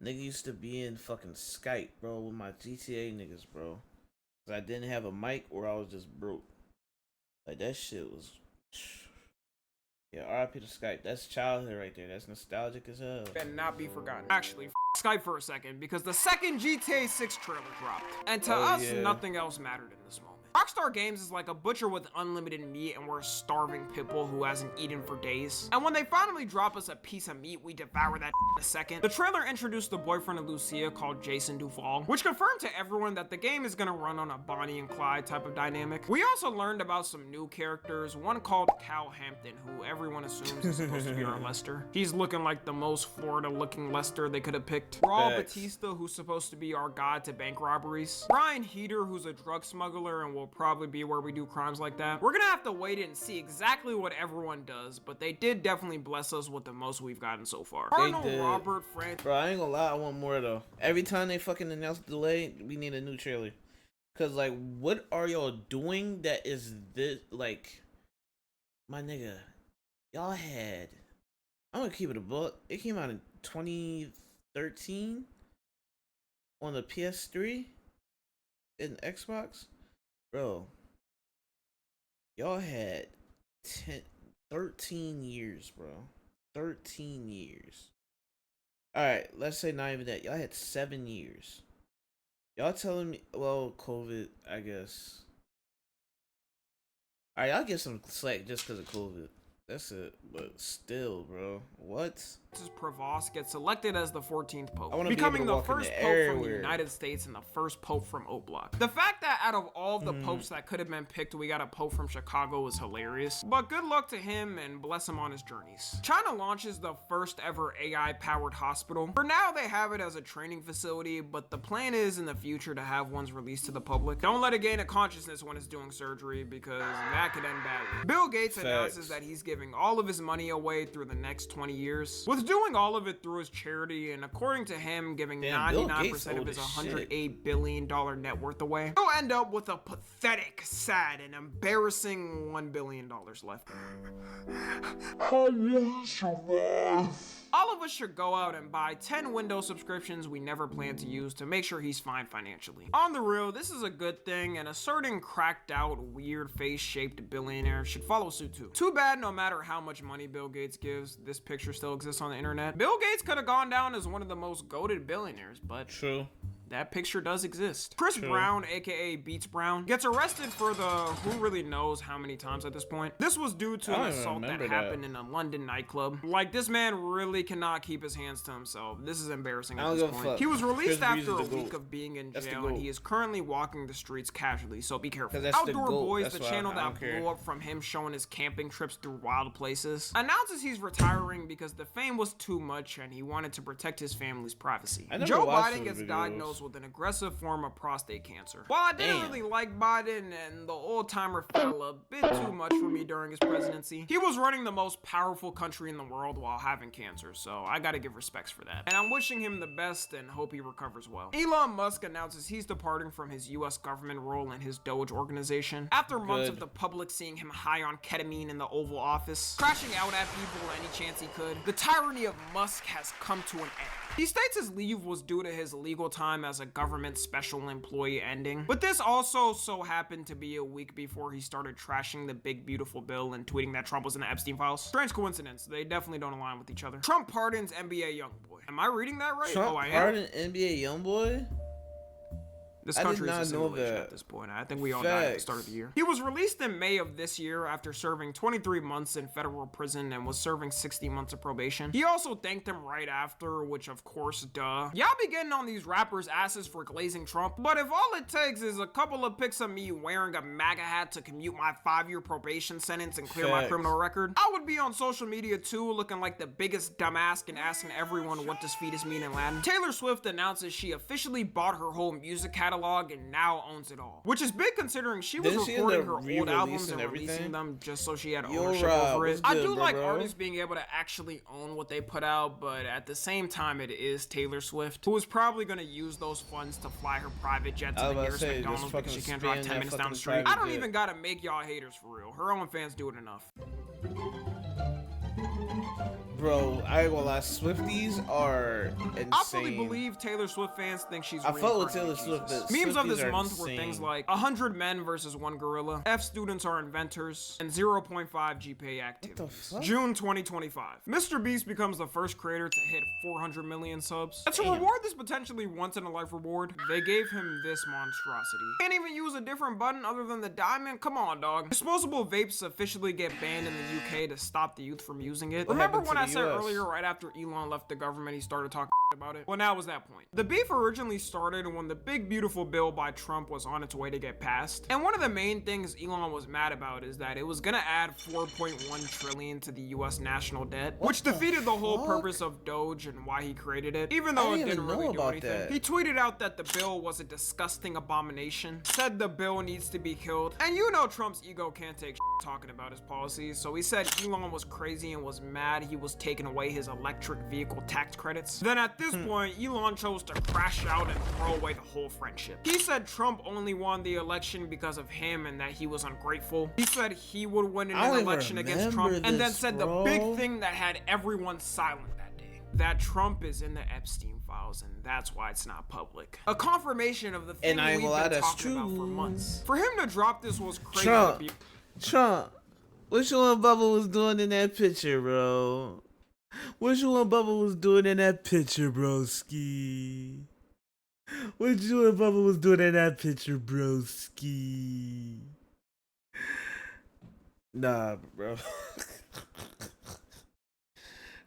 Nigga used to be in fucking Skype, bro, with my GTA niggas, bro. Cause I didn't have a mic or I was just broke. Like, that shit was... Yeah, RIP to Skype. That's childhood right there. That's nostalgic as hell. And not be forgotten. Actually, Skype for a second, because the second GTA 6 trailer dropped. And to us, nothing else mattered in this moment. Rockstar Games is like a butcher with unlimited meat and we're a starving pitbull who hasn't eaten for days. And when they finally drop us a piece of meat, we devour that in a second. The trailer introduced the boyfriend of Lucia called Jason Duval, which confirmed to everyone that the game is gonna run on a Bonnie and Clyde type of dynamic. We also learned about some new characters, one called Cal Hampton, who everyone assumes is supposed to be our Lester. He's looking like the most Florida looking Lester they could have picked. Raul Batista, who's supposed to be our god to bank robberies. Brian Heater, who's a drug smuggler and will probably be where we do crimes like that. We're gonna have to wait and see exactly what everyone does, but they did definitely bless us with the most we've gotten so far. Arnold Robert Frank. Bro, I ain't gonna lie, I want more though. Every time they fucking announce a delay, we need a new trailer. Cause like, what are y'all doing that is this, like, my nigga, y'all had, I'm gonna keep it a book. It came out in 2013 on the PS3 and Xbox. Bro, y'all had 13 years, bro. 13 years. Alright, let's say not even that. Y'all had 7 years. Y'all telling me, well, COVID, I guess. Alright, I'll give some slack just because of COVID. That's it, but still, bro. What? Prevost gets selected as the 14th Pope, becoming the first Pope from the United States and the first Pope from O-Block. The fact that out of all of the popes that could have been picked, we got a Pope from Chicago was hilarious. But good luck to him and bless him on his journeys. China launches the first ever AI-powered hospital. For now, they have it as a training facility, but the plan is in the future to have ones released to the public. Don't let it gain a consciousness when it's doing surgery, because that could end badly. Bill Gates announces that he's giving all of his money away through the next 20 years, with doing all of it through his charity, and according to him, giving 99% of his $108 billion net worth away. He'll end up with a pathetic, sad, and embarrassing $1 billion left. How will you survive? All of us should go out and buy 10 Windows subscriptions we never plan to use to make sure he's fine financially. On the real, this is a good thing, and a certain cracked out, weird face-shaped billionaire should follow suit too. Too bad no matter how much money Bill Gates gives, this picture still exists on the internet. Bill Gates could have gone down as one of the most goated billionaires, but that picture does exist. Chris Brown, aka Beats Brown, gets arrested for the who really knows how many times at this point. This was due to an assault that happened in a London nightclub. Like, this man really cannot keep his hands to himself. This is embarrassing at this point. He was released after a week of being in jail, and he is currently walking the streets casually, so be careful. Outdoor Boys, the channel that blew up from him showing his camping trips through wild places, announces he's retiring because the fame was too much and he wanted to protect his family's privacy. Joe Biden gets diagnosed with an aggressive form of prostate cancer. While I didn't really like Biden, and the old-timer fell a bit too much for me during his presidency, he was running the most powerful country in the world while having cancer, so I gotta give respects for that. And I'm wishing him the best and hope he recovers well. Elon Musk announces he's departing from his US government role in his Doge organization, after months of the public seeing him high on ketamine in the Oval Office, crashing out at people any chance he could. The tyranny of Musk has come to an end. He states his leave was due to his legal time as a government special employee ending, but this also so happened to be a week before he started trashing the big beautiful bill and tweeting that Trump was in the Epstein files. Strange coincidence, they definitely don't align with each other. Trump pardons NBA YoungBoy. Am I reading that right? Trump pardoned NBA YoungBoy? This country is a simulation at this point. I think we all died at the start of the year. He was released in May of this year after serving 23 months in federal prison and was serving 60 months of probation. He also thanked him right after, which of course, duh. Y'all be getting on these rappers' asses for glazing Trump, but if all it takes is a couple of pics of me wearing a MAGA hat to commute my 5-year probation sentence and clear my criminal record, I would be on social media too, looking like the biggest dumbass and asking everyone what does fetus mean in Latin. Taylor Swift announces she officially bought her whole music catalog and now owns it all, which is big considering she was recording her old albums and releasing them just so she had ownership over it. I do like artists being able to actually own what they put out, but at the same time it is Taylor Swift, who is probably going to use those funds to fly her private jet to the nearest McDonald's because she can't drive 10 minutes down the street. I don't even gotta make y'all haters for real. Her own fans do it enough. Bro, I ain't gonna lie, Swifties are insane. I fully believe Taylor Swift fans think she's I fuck with reincarnated Taylor Swift, Jesus. but Memes of Swifties this are month were insane. things like 100 men versus 1 gorilla, F students are inventors, and 0.5 GPA activities. What the fuck? June 2025. Mr. Beast becomes the first creator to hit 400 million subs. And to reward this potentially once-in-a-life reward, they gave him this monstrosity. Can't even use a different button other than the diamond? Come on, dog. Disposable vapes officially get banned in the UK to stop the youth from using it. Remember when I said earlier, right after Elon left the government, he started talking about it? Well, now was that point. The beef originally started when the big beautiful bill by Trump was on its way to get passed. And one of the main things Elon was mad about is that it was gonna add 4.1 trillion to the US national debt, which defeated the whole purpose of Doge and why he created it, even though it didn't really do anything. He tweeted out that the bill was a disgusting abomination, said the bill needs to be killed, and you know Trump's ego can't take talking about his policies, so he said Elon was crazy and was mad he was taking away his electric vehicle tax credits. Then at this point, Elon chose to crash out and throw away the whole friendship. He said Trump only won the election because of him and that he was ungrateful. He said he would win in an election against Trump, and then said the big thing that had everyone silent that day, that Trump is in the Epstein files, and that's why it's not public. A confirmation of the thing we've been talking about for months. For him to drop this was crazy. Trump, what you and Bubba was doing in that picture, bro? What you and Bubba was doing in that picture, broski? What you and Bubba was doing in that picture, broski? Nah, bro.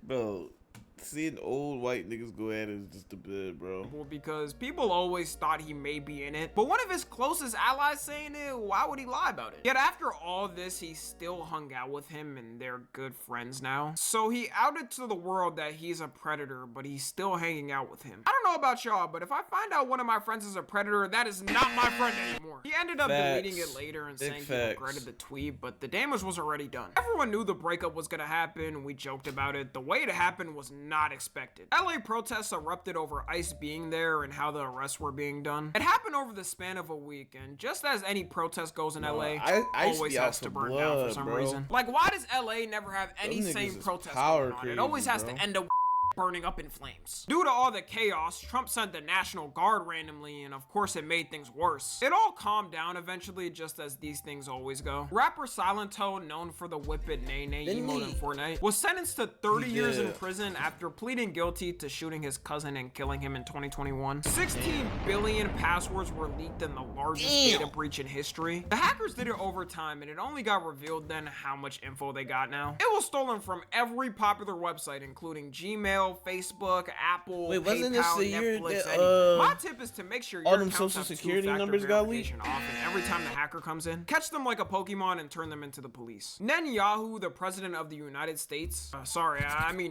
Bro, seeing old white niggas go at it is just a bit, bro. Well, because people always thought he may be in it, but one of his closest allies saying it, why would he lie about it? Yet after all this, he still hung out with him and they're good friends now. So he outed to the world that he's a predator, but he's still hanging out with him. I don't know about y'all, but if I find out one of my friends is a predator, that is not my friend anymore. He ended up deleting it later and saying he regretted the tweet, but the damage was already done. Everyone knew the breakup was gonna happen. We joked about it. The way it happened was not expected. LA protests erupted over ICE being there and how the arrests were being done. It happened over the span of a week, and just as any protest goes in LA, always has to burn down for some reason. Like, why does LA never have any sane protests going on? It always has to end up burning up in flames. Due to all the chaos, Trump sent the National Guard randomly, and of course it made things worse. It all calmed down eventually, just as these things always go. Rapper Silento, known for the whip it nay nay emote in Fortnite, was sentenced to 30 years in prison after pleading guilty to shooting his cousin and killing him in 2021. 16 billion passwords were leaked in the largest data breach in history. The hackers did it over time, and it only got revealed then how much info they got now. It was stolen from every popular website, including Gmail, Facebook, Apple, wasn't PayPal, this the year Netflix, that, anything. My tip is to make sure your all them accounts social have security two-factor numbers got leaked? verification off, and every time the hacker comes in, catch them like a Pokemon and turn them into the police. Netanyahu, the president of the United States,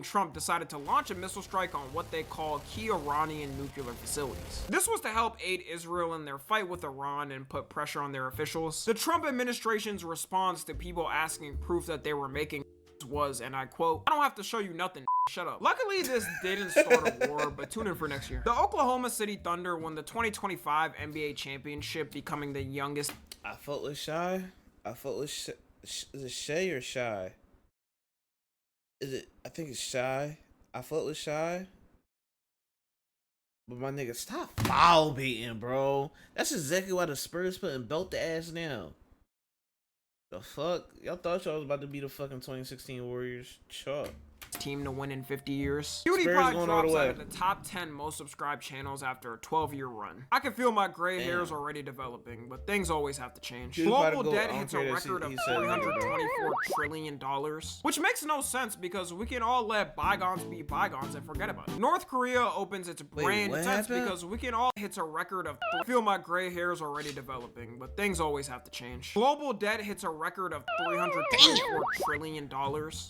Trump, decided to launch a missile strike on what they call key Iranian nuclear facilities. This was to help aid Israel in their fight with Iran and put pressure on their officials. The Trump administration's response to people asking proof that they were making was, and I quote, "I don't have to show you nothing, shut up." Luckily, this didn't start a war, but tune in for next year. The Oklahoma City Thunder won the 2025 NBA championship, becoming the youngest. I fought with Shy. Is it Shay or Shy? I think it's Shy. I fought with Shy. But my nigga, stop foul beating, bro. That's exactly why the Spurs putting belt the ass now. The fuck? Y'all thought y'all was about to be the fucking 2016 Warriors? Chuck. Team to win in 50 years. PewDiePie drops out of the top 10 most subscribed channels after a 12-year run. I can feel my gray hairs already developing, but things always have to change. Global debt hits a record of $324 trillion, which makes no sense because we can all let bygones be bygones and forget about it. North Korea opens its brand because we can all hits a record of feel my gray hairs already developing, but things always have to change. Global debt hits a record of $324 trillion,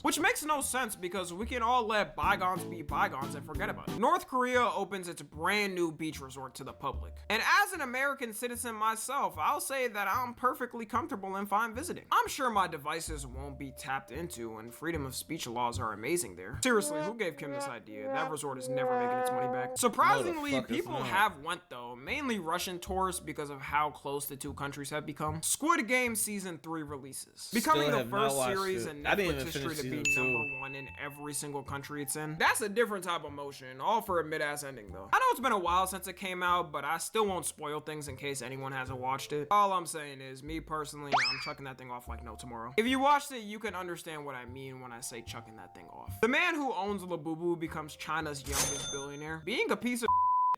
which makes no sense because we can all let bygones be bygones and forget about it. North Korea opens its brand new beach resort to the public. And as an American citizen myself, I'll say that I'm perfectly comfortable and fine visiting. I'm sure my devices won't be tapped into, and freedom of speech laws are amazing there. Seriously, who gave Kim this idea? That resort is never making its money back. Surprisingly, people have went though, mainly Russian tourists because of how close the two countries have become. Squid Game Season 3 releases, becoming the first series in Netflix history to be #1 in every every single country it's in. That's a different type of emotion, all for a mid-ass ending though. I know it's been a while since it came out, but I still won't spoil things in case anyone hasn't watched it. All I'm saying is, me personally, I'm chucking that thing off like no tomorrow. If you watched it, you can understand what I mean when I say chucking that thing off. The man who owns ΛΑBUBU becomes China's youngest billionaire. Being a piece of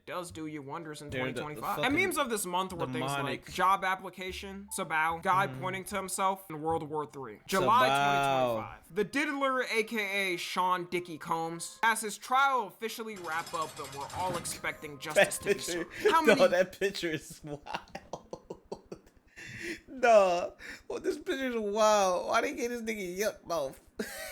does do you wonders in 2025. And memes of this month were things like job application, Sabao, guy pointing to himself in World War III. July 2025. The diddler, aka Sean Dickie Combs, has his trial officially wrap up and we're all expecting justice to be served. How many? No, that picture is wild. No, well, this picture is wild. Why they get this nigga yuck mouth?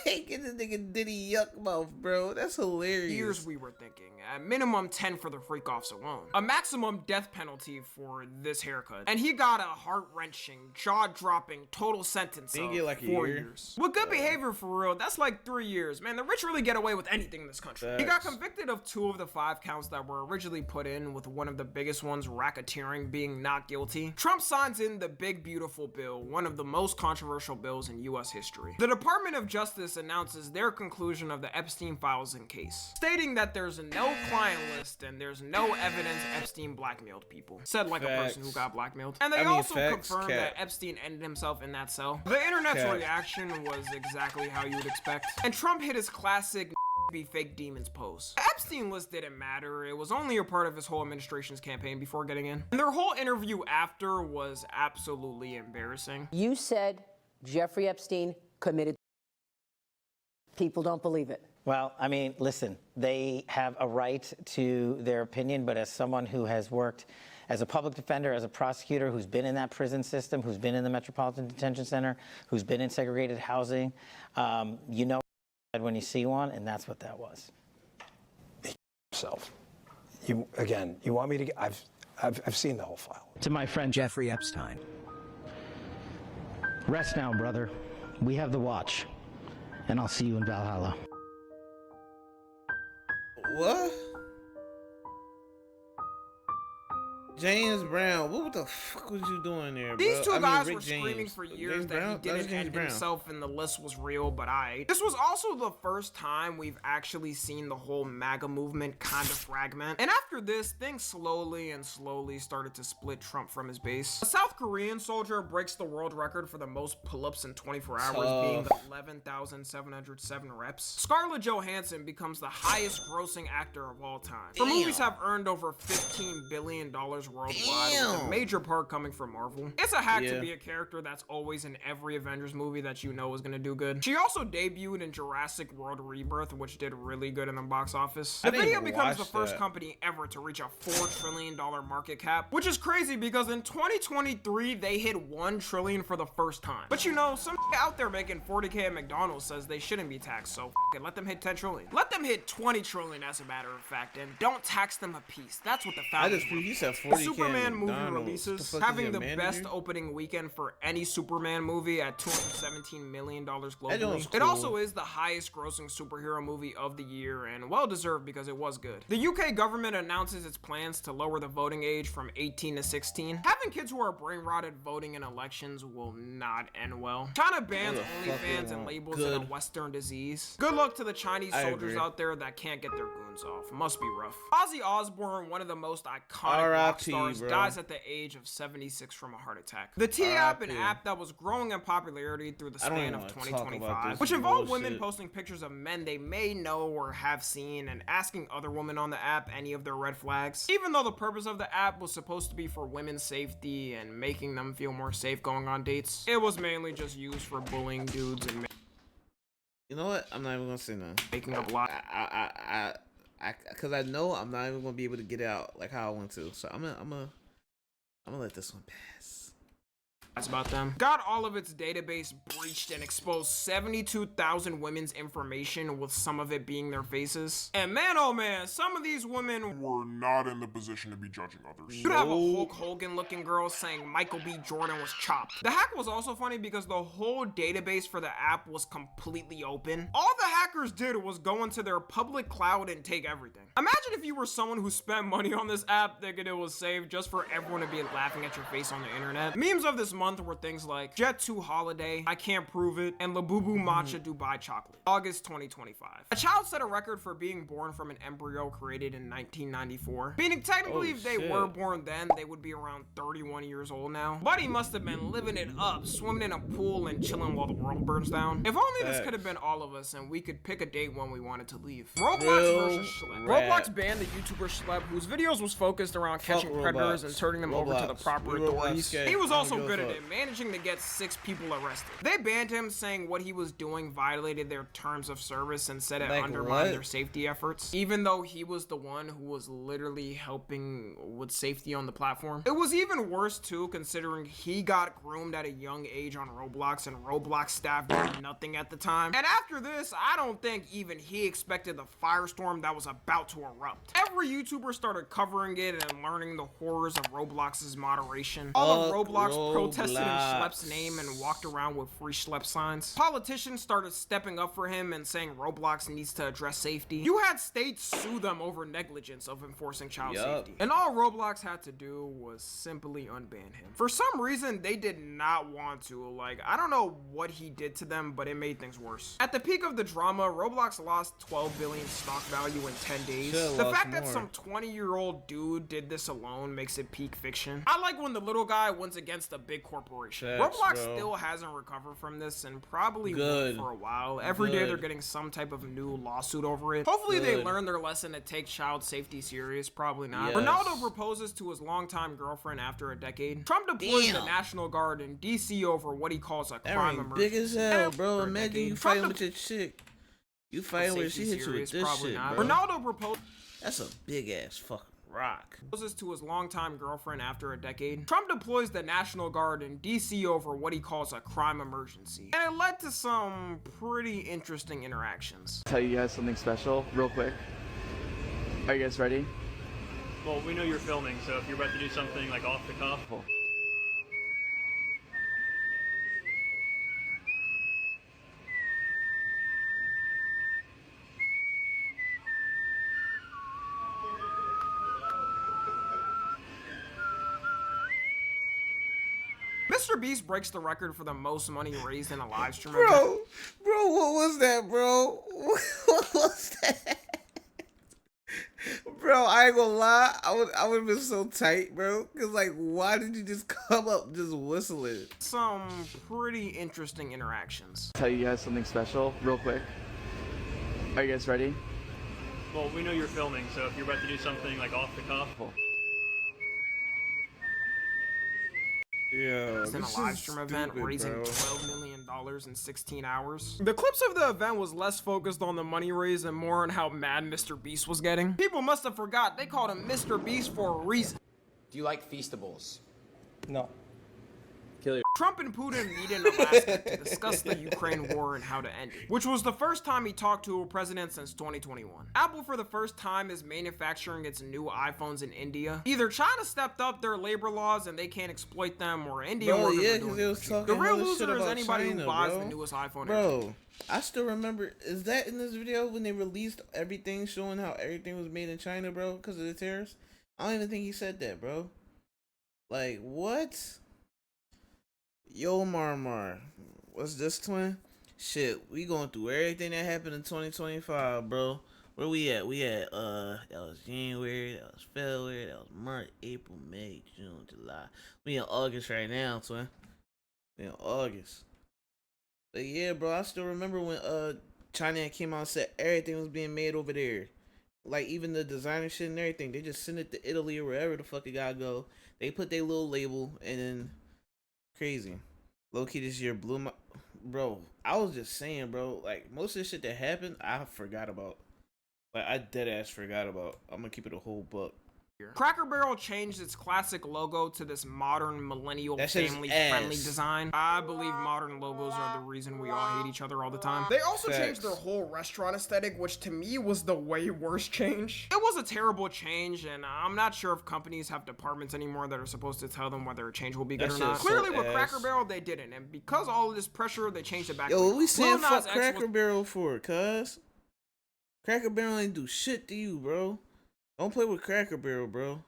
They get this nigga Diddy yuck mouth, bro. That's hilarious. Years we were thinking. At minimum 10 for the freak offs alone. A maximum death penalty for this haircut. And he got a heart-wrenching, jaw-dropping total sentence of like 4 years. With good behavior for real, that's like 3 years. Man, the rich really get away with anything in this country. He got convicted of 2 of the 5 counts that were originally put in, with one of the biggest ones, racketeering, being not guilty. Trump signs in the big beautiful bill, one of the most controversial bills in US history. The Department of Justice announces their conclusion of the Epstein files and case, stating that there's no client list and there's no evidence Epstein blackmailed people. Said like a person who got blackmailed. And they also confirmed that Epstein ended himself in that cell. The internet's reaction was exactly how you would expect. And Trump hit his classic be fake demons pose. The Epstein list didn't matter. It was only a part of his whole administration's campaign before getting in. And their whole interview after was absolutely embarrassing. You said Jeffrey Epstein committed. People don't believe it. Well, I mean, listen, they have a right to their opinion, but as someone who has worked as a public defender, as a prosecutor, who's been in that prison system, who's been in the Metropolitan Detention Center, who's been in segregated housing, you know when you see one, and that's what that was. Himself. You want me to? I've seen the whole file. To my friend Jeffrey Epstein. Rest now, brother. We have the watch, and I'll see you in Valhalla. What? James Brown, what the fuck was you doing there, bro? These two guys were screaming for years that he didn't end himself and the list was real, but this was also the first time we've actually seen the whole MAGA movement kind of fragment. And after this, things slowly started to split Trump from his base. A South Korean soldier breaks the world record for the most pull-ups in 24 hours, being 11,707 reps. Scarlett Johansson becomes the highest grossing actor of all time. Her movies have earned over $15 billion worldwide, with a major part coming from Marvel. It's a hack to be a character that's always in every Avengers movie that you know is gonna do good. She also debuted in Jurassic World Rebirth, which did really good in the box office. The video becomes the first company ever to reach a $4 trillion market cap, which is crazy because in 2023 they hit $1 trillion for the first time. But you know, some out there making 40K at McDonald's says they shouldn't be taxed, so it, let them hit 10 trillion. Let them hit 20 trillion as a matter of fact, and don't tax them a piece. That's what the founders want. Superman movie releases, having the best opening weekend for any Superman movie at $217 million globally. It also is the highest grossing superhero movie of the year, and well deserved because it was good. The UK government announces its plans to lower the voting age from 18 to 16. Having kids who are brain rotted voting in elections will not end well. China bans OnlyFans and labels it a Western disease. Good luck to the Chinese soldiers out there that can't get their goons off. Must be rough. Ozzy Osbourne, one of the most iconic rock stars, dies at the age of 76 from a heart attack. The T-App, an app that was growing in popularity through the span of 2025, which involved women posting pictures of men they may know or have seen and asking other women on the app any of their red flags. Even though the purpose of the app was supposed to be for women's safety and making them feel more safe going on dates, it was mainly just used for bullying dudes and you know what? I'm not even gonna say nothing. Making up lies. Cause I know I'm not even gonna be able to get out like how I want to. So I'm gonna let this one pass. About them. Got all of its database breached and exposed 72,000 women's information, with some of it being their faces. And man, oh man, some of these women were not in the position to be judging others. You'd have a Hulk Hogan looking girl saying Michael B. Jordan was chopped. The hack was also funny because the whole database for the app was completely open. All the hackers did was go into their public cloud and take everything. Imagine if you were someone who spent money on this app thinking it was safe just for everyone to be laughing at your face on the internet. Memes of this month month were things like Jet 2 Holiday, I Can't Prove It, and Labubu Matcha Dubai Chocolate. August 2025. A child set a record for being born from an embryo created in 1994. Meaning technically if they were born then, they would be around 31 years old now. But he must have been living it up, swimming in a pool and chilling while the world burns down. If only this could have been all of us and we could pick a date when we wanted to leave. Roblox versus Schlep. Roblox banned the YouTuber Schlep, whose videos was focused around catching predators and turning them over to the proper authorities. He was also good at it, managing to get 6 people arrested. They banned him, saying what he was doing violated their terms of service and said it undermined their safety efforts, even though he was the one who was literally helping with safety on the platform. It was even worse too, considering he got groomed at a young age on Roblox and Roblox staff did nothing at the time. And after this, I don't think even he expected the firestorm that was about to erupt. Every YouTuber started covering it and learning the horrors of Roblox's moderation. All of Roblox protested in Schlepp's name and walked around with free Schlepp signs. Politicians started stepping up for him and saying Roblox needs to address safety. You had states sue them over negligence of enforcing child safety. And all Roblox had to do was simply unban him. For some reason, they did not want to. Like, I don't know what he did to them, but it made things worse. At the peak of the drama, Roblox lost 12 billion stock value in 10 days. The fact that some 20-year-old dude did this alone makes it peak fiction. I like when the little guy wins against a big corporation. Roblox still hasn't recovered from this and probably won't for a while. Every day they're getting some type of new lawsuit over it. Hopefully they learn their lesson to take child safety serious. Probably not. Ronaldo proposes to his longtime girlfriend after a decade. Trump deploys the National Guard in DC over what he calls a crime emergency. Big as hell, bro. Imagine you fighting with your chick. You fighting with, she hit you with this shit, bro. Ronaldo proposed. That's a big ass fucking rock. Proposes to his longtime girlfriend after a decade. Trump deploys the National Guard in DC over what he calls a crime emergency. And it led to some pretty interesting interactions. Tell you guys something special, real quick. Are you guys ready? Well, we know you're filming, so if you're about to do something like off the cuff. Cool. Mr. Beast breaks the record for the most money raised in a live stream. Bro, what was that, bro? What was that? Bro, I ain't gonna lie, I would have been so tight, bro. Cause like, why did you just come up just whistling? Some pretty interesting interactions. Tell you guys something special, real quick. Are you guys ready? Well, we know you're filming, so if you're about to do something like off the cuff. Cool. Yeah, in a live stream event, raising $12 million in 16 hours. The clips of the event was less focused on the money raised and more on how mad Mr. Beast was getting. People must have forgot they called him Mr. Beast for a reason. Do you like Feastables? No. Trump and Putin meet in Alaska to discuss the Ukraine war and how to end it, which was the first time he talked to a president since 2021. Apple, for the first time, is manufacturing its new iPhones in India. Either China stepped up their labor laws and they can't exploit them, or India workers are doing it. The real loser is anybody who buys the newest iPhone. Bro, I still remember, is that in this video when they released everything showing how everything was made in China, bro, because of the tariffs? I don't even think he said that, bro. Like, what? Yo, Marmar, what's this, twin? Shit, we going through everything that happened in 2025, bro. Where we at? That was January, that was February, that was March, April, May, June, July. We in August right now, twin. We in August. But yeah, bro, I still remember when China came out and said everything was being made over there. Like, even the designer shit and everything, they just send it to Italy or wherever the fuck it gotta go. They put their little label and then... Crazy. Low-key this year blew my... Bro, I was just saying, bro. Like, most of the shit that happened, I forgot about. Like, I deadass forgot about. I'm gonna keep it a whole buck. Cracker Barrel changed its classic logo to this modern millennial family-friendly design. I believe modern logos are the reason we all hate each other all the time. They also changed their whole restaurant aesthetic, which to me was the way worst change. It was a terrible change, and I'm not sure if companies have departments anymore that are supposed to tell them whether a change will be good or not. Clearly with Cracker Barrel, they didn't, and because all of this pressure, they changed it back. Yo, what we saying fuck Cracker Barrel for, cuz? Cracker Barrel ain't do shit to you, bro. Don't play with Cracker Barrel, bro.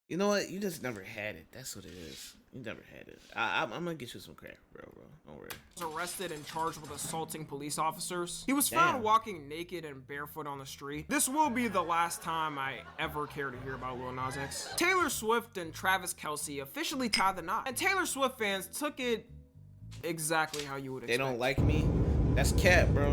You know what? You just never had it. That's what it is. You never had it. I'm gonna get you some crack, bro. Don't worry. Was arrested and charged with assaulting police officers. He was found walking naked and barefoot on the street. This will be the last time I ever care to hear about Lil Nas X. Taylor Swift and Travis Kelce officially tied the knot, and Taylor Swift fans took it exactly how you would expect. They don't like me. That's cat, bro.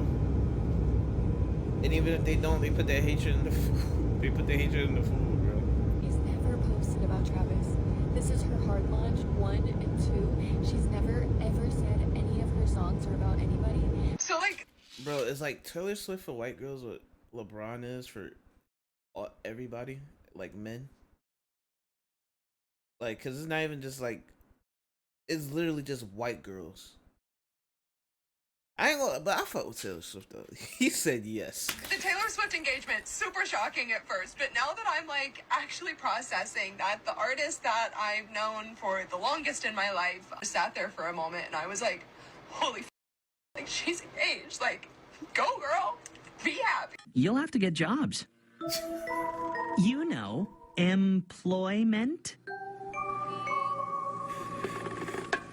And even if they don't, they put that hatred in the food. They put the hatred in the food, bro. She's never posted about Travis. This is her hard launch, 1 and 2. She's never ever said any of her songs are about anybody. So like, bro, it's like Taylor Swift for white girls, what LeBron is for everybody, like men. Like, cause it's not even just like, it's literally just white girls. I ain't gonna, but I fuck with Taylor Swift though. He said yes. the Taylor Swift engagement, super shocking at first, but now that I'm like actually processing that the artist that I've known for the longest in my life sat there for a moment and I was like, holy like she's engaged, like go girl, be happy. You'll have to get jobs. You know, employment.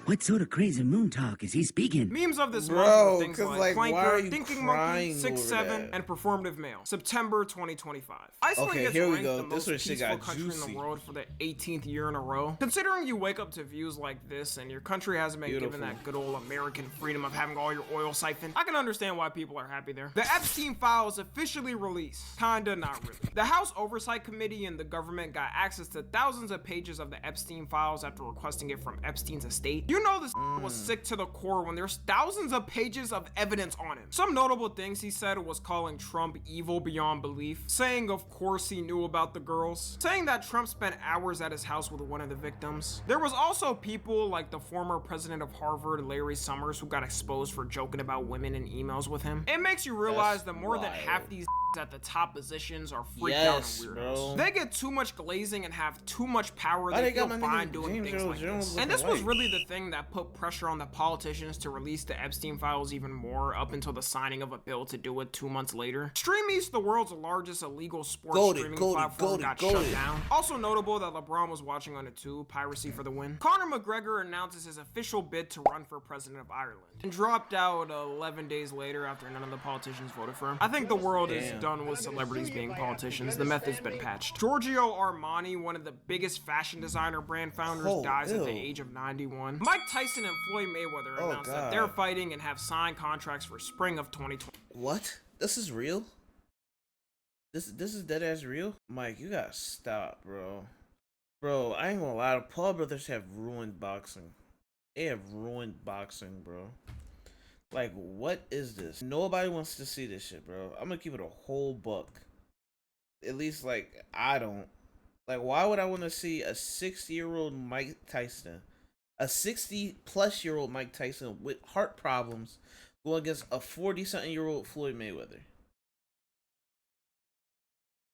What sort of crazy moon talk is he speaking? Memes of this Bro, month were things like why are Planker, you Thinking Monkey, crying 6'7", over and Performative Male. September 2025. Iceland Okay, gets here we ranked go. the This most where shit peaceful got country in juicy. the world for the 18th year in a row. Considering you wake up to views like this and your country hasn't been given that good old American freedom of having all your oil siphoned, I can understand why people are happy there. The Epstein files officially released. Kinda, not really. The House Oversight Committee and the government got access to thousands of pages of the Epstein files after requesting it from Epstein's estate. You know this was sick to the core when there's thousands of pages of evidence on him. Some notable things he said was calling Trump evil beyond belief, saying of course he knew about the girls, saying that Trump spent hours at his house with one of the victims. There was also people like the former president of Harvard, Larry Summers, who got exposed for joking about women in emails with him. It makes you realize that more than half these at the top positions are freaked out and weirdos. Bro. They get too much glazing and have too much power. Why They they got feel my fine nigga doing James things Earl like Jones this. And this looking was white? really the thing that put pressure on the politicians to release the Epstein files even more up until the signing of a bill to do it 2 months later. Stream East, the world's largest illegal sports streaming platform, got shut down. Also notable that LeBron was watching on it too. Piracy for the win. Conor McGregor announces his official bid to run for president of Ireland and dropped out 11 days later after none of the politicians voted for him. I think the world is done with celebrities being politicians. The method's been patched. Giorgio Armani, one of the biggest fashion designer brand founders, dies at the age of 91. Mike Tyson and Floyd Mayweather announced that they're fighting and have signed contracts for spring of 2020. What? This is real? This is dead ass real? Mike, you gotta stop, bro. Bro, I ain't gonna lie. The Paul brothers have ruined boxing. They have ruined boxing, bro. Like, what is this? Nobody wants to see this shit, bro. I'm gonna keep it a whole buck. At least, like, I don't. Like, why would I want to see a 60-year-old Mike Tyson, a 60-plus-year-old Mike Tyson with heart problems go against a 40-something-year-old Floyd Mayweather?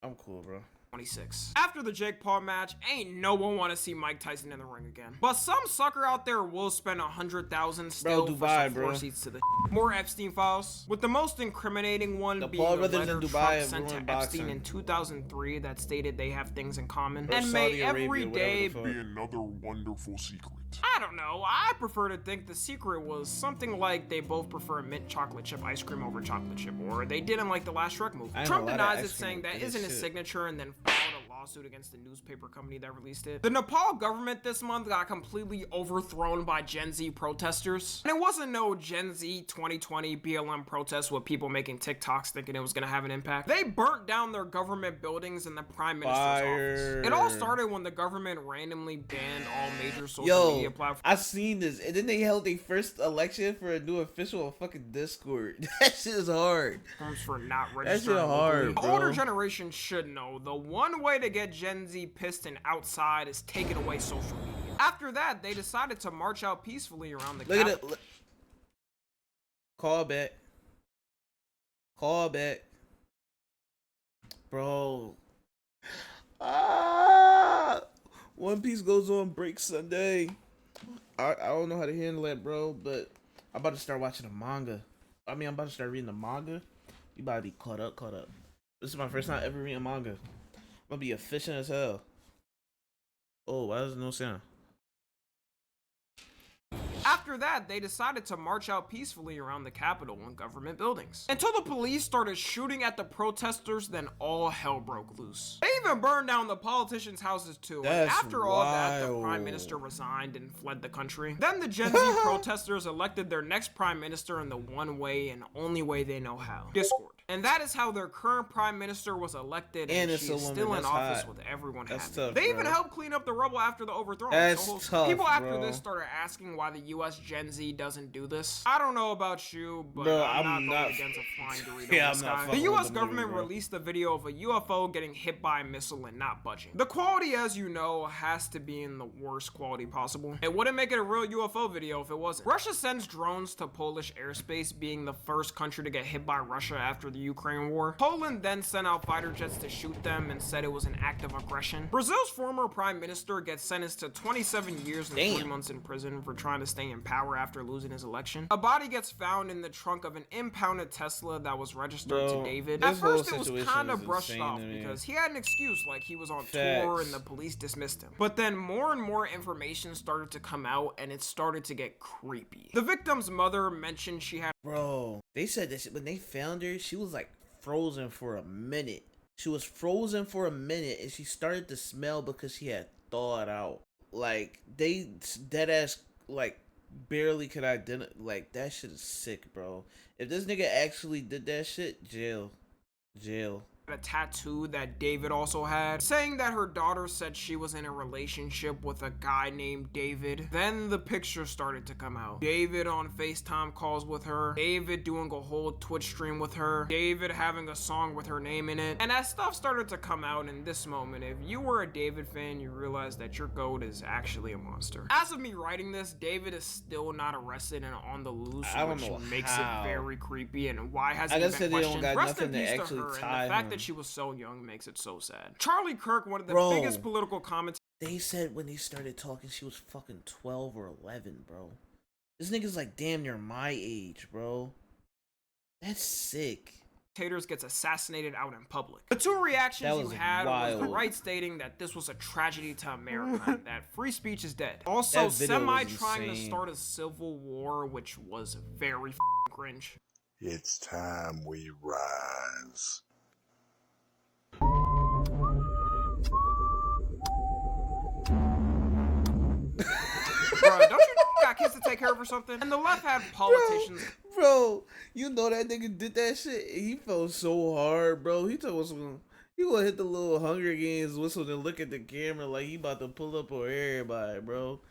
I'm cool, bro. 26. After the Jake Paul match, ain't no one want to see Mike Tyson in the ring again. But some sucker out there will spend $100,000 still Dubai, for some bro. floor seats to the more Epstein files. With the most incriminating one The being Paul a brothers letter in Dubai Trump have sent to ruined Epstein boxing. in 2003 that stated they have things in common. Or And Saudi may every Arabia, whatever day the fuck. Be another wonderful secret. I don't know. I prefer to think the secret was something like they both prefer mint chocolate chip ice cream over chocolate chip, or they didn't like the last Shrek movie. I ain't Trump gonna lie, that denies it, ice cream saying that is isn't his shit. signature, and then filed a lawsuit against the newspaper company that released it. The Nepal government this month got completely overthrown by Gen Z protesters. And it wasn't no Gen Z 2020 BLM protest with people making TikToks thinking it was gonna have an impact. They burnt down their government buildings and the prime minister's office. It all started when the government randomly banned all major social media platforms. I seen this, and then they held their first election for a new official on fucking Discord. That shit is hard. For not That registering shit hard, locally. The bro. older generation should know the one way to get Gen Z pissed and outside is taking away social media. After that, they decided to march out peacefully around the Look at Capitol. it. Call back. Call back. Bro. One Piece goes on break Sunday. I don't know how to handle that, bro, but I'm about to start watching the manga. I'm about to start reading the manga. You about to be caught up. This is my first time ever reading manga. I'm gonna be efficient as hell. Oh, why is no sound? After that, they decided to march out peacefully around the Capitol and government buildings. Until the police started shooting at the protesters, then all hell broke loose. They even burned down the politicians' houses too. And after all that, the prime minister resigned and fled the country. Then the Gen Z protesters elected their next prime minister in the one way and only way they know how: Discord. And that is how their current prime minister was elected, and she is still in office with everyone happy. They even helped clean up the rubble after the overthrow. People after this started asking why the US Gen Z doesn't do this. I don't know about you, but I'm not going against a flying Dorito in the sky. The US government released a video of a UFO getting hit by a missile and not budging. The quality, as you know, has to be in the worst quality possible. It wouldn't make it a real UFO video if it wasn't. Russia sends drones to Polish airspace, being the first country to get hit by Russia after the Ukraine war. Poland then sent out fighter jets to shoot them and said it was an act of aggression. Brazil's former prime minister gets sentenced to 27 years and 3 months in prison for trying to stay in power after losing his election. A body gets found in the trunk of an impounded Tesla that was registered to David. At first it was kind of brushed off because he had an excuse, like he was on tour and the police dismissed him. But then more and more information started to come out and it started to get creepy. The victim's mother mentioned she had— Bro, they said that when they found her, she was like frozen for a minute. She was frozen for a minute and she started to smell because she had thawed out. Like, they dead ass, like, barely could identify. Like, that shit is sick, bro. If this nigga actually did that shit, jail. a tattoo that David also had, saying that her daughter said she was in a relationship with a guy named David. Then the picture started to come out. David on FaceTime calls with her, David doing a whole Twitch stream with her, David having a song with her name in it. And as stuff started to come out in this moment, if you were a David fan, you realize that your goat is actually a monster. As of me writing this, David is still not arrested and on the loose, which makes it very creepy. And why hasn't he been questioned? Rest in peace to her, and the fact that she was so young makes it so sad. Charlie Kirk, one of the biggest political commentators. They said when they started talking, she was fucking 12 or 11, bro. This nigga's like damn near my age, bro. That's sick. Gets assassinated out in public. The two reactions you had was the right stating that this was a tragedy to America, and that free speech is dead. Also, Semi trying to start a civil war, which was very cringe. It's time we rise. Bro, don't you got kids to take care of or something? And the left had politicians. Bro, you know that nigga did that shit. He felt so hard, bro. He told us he gonna hit the little Hunger Games whistle and look at the camera like he about to pull up on everybody, bro.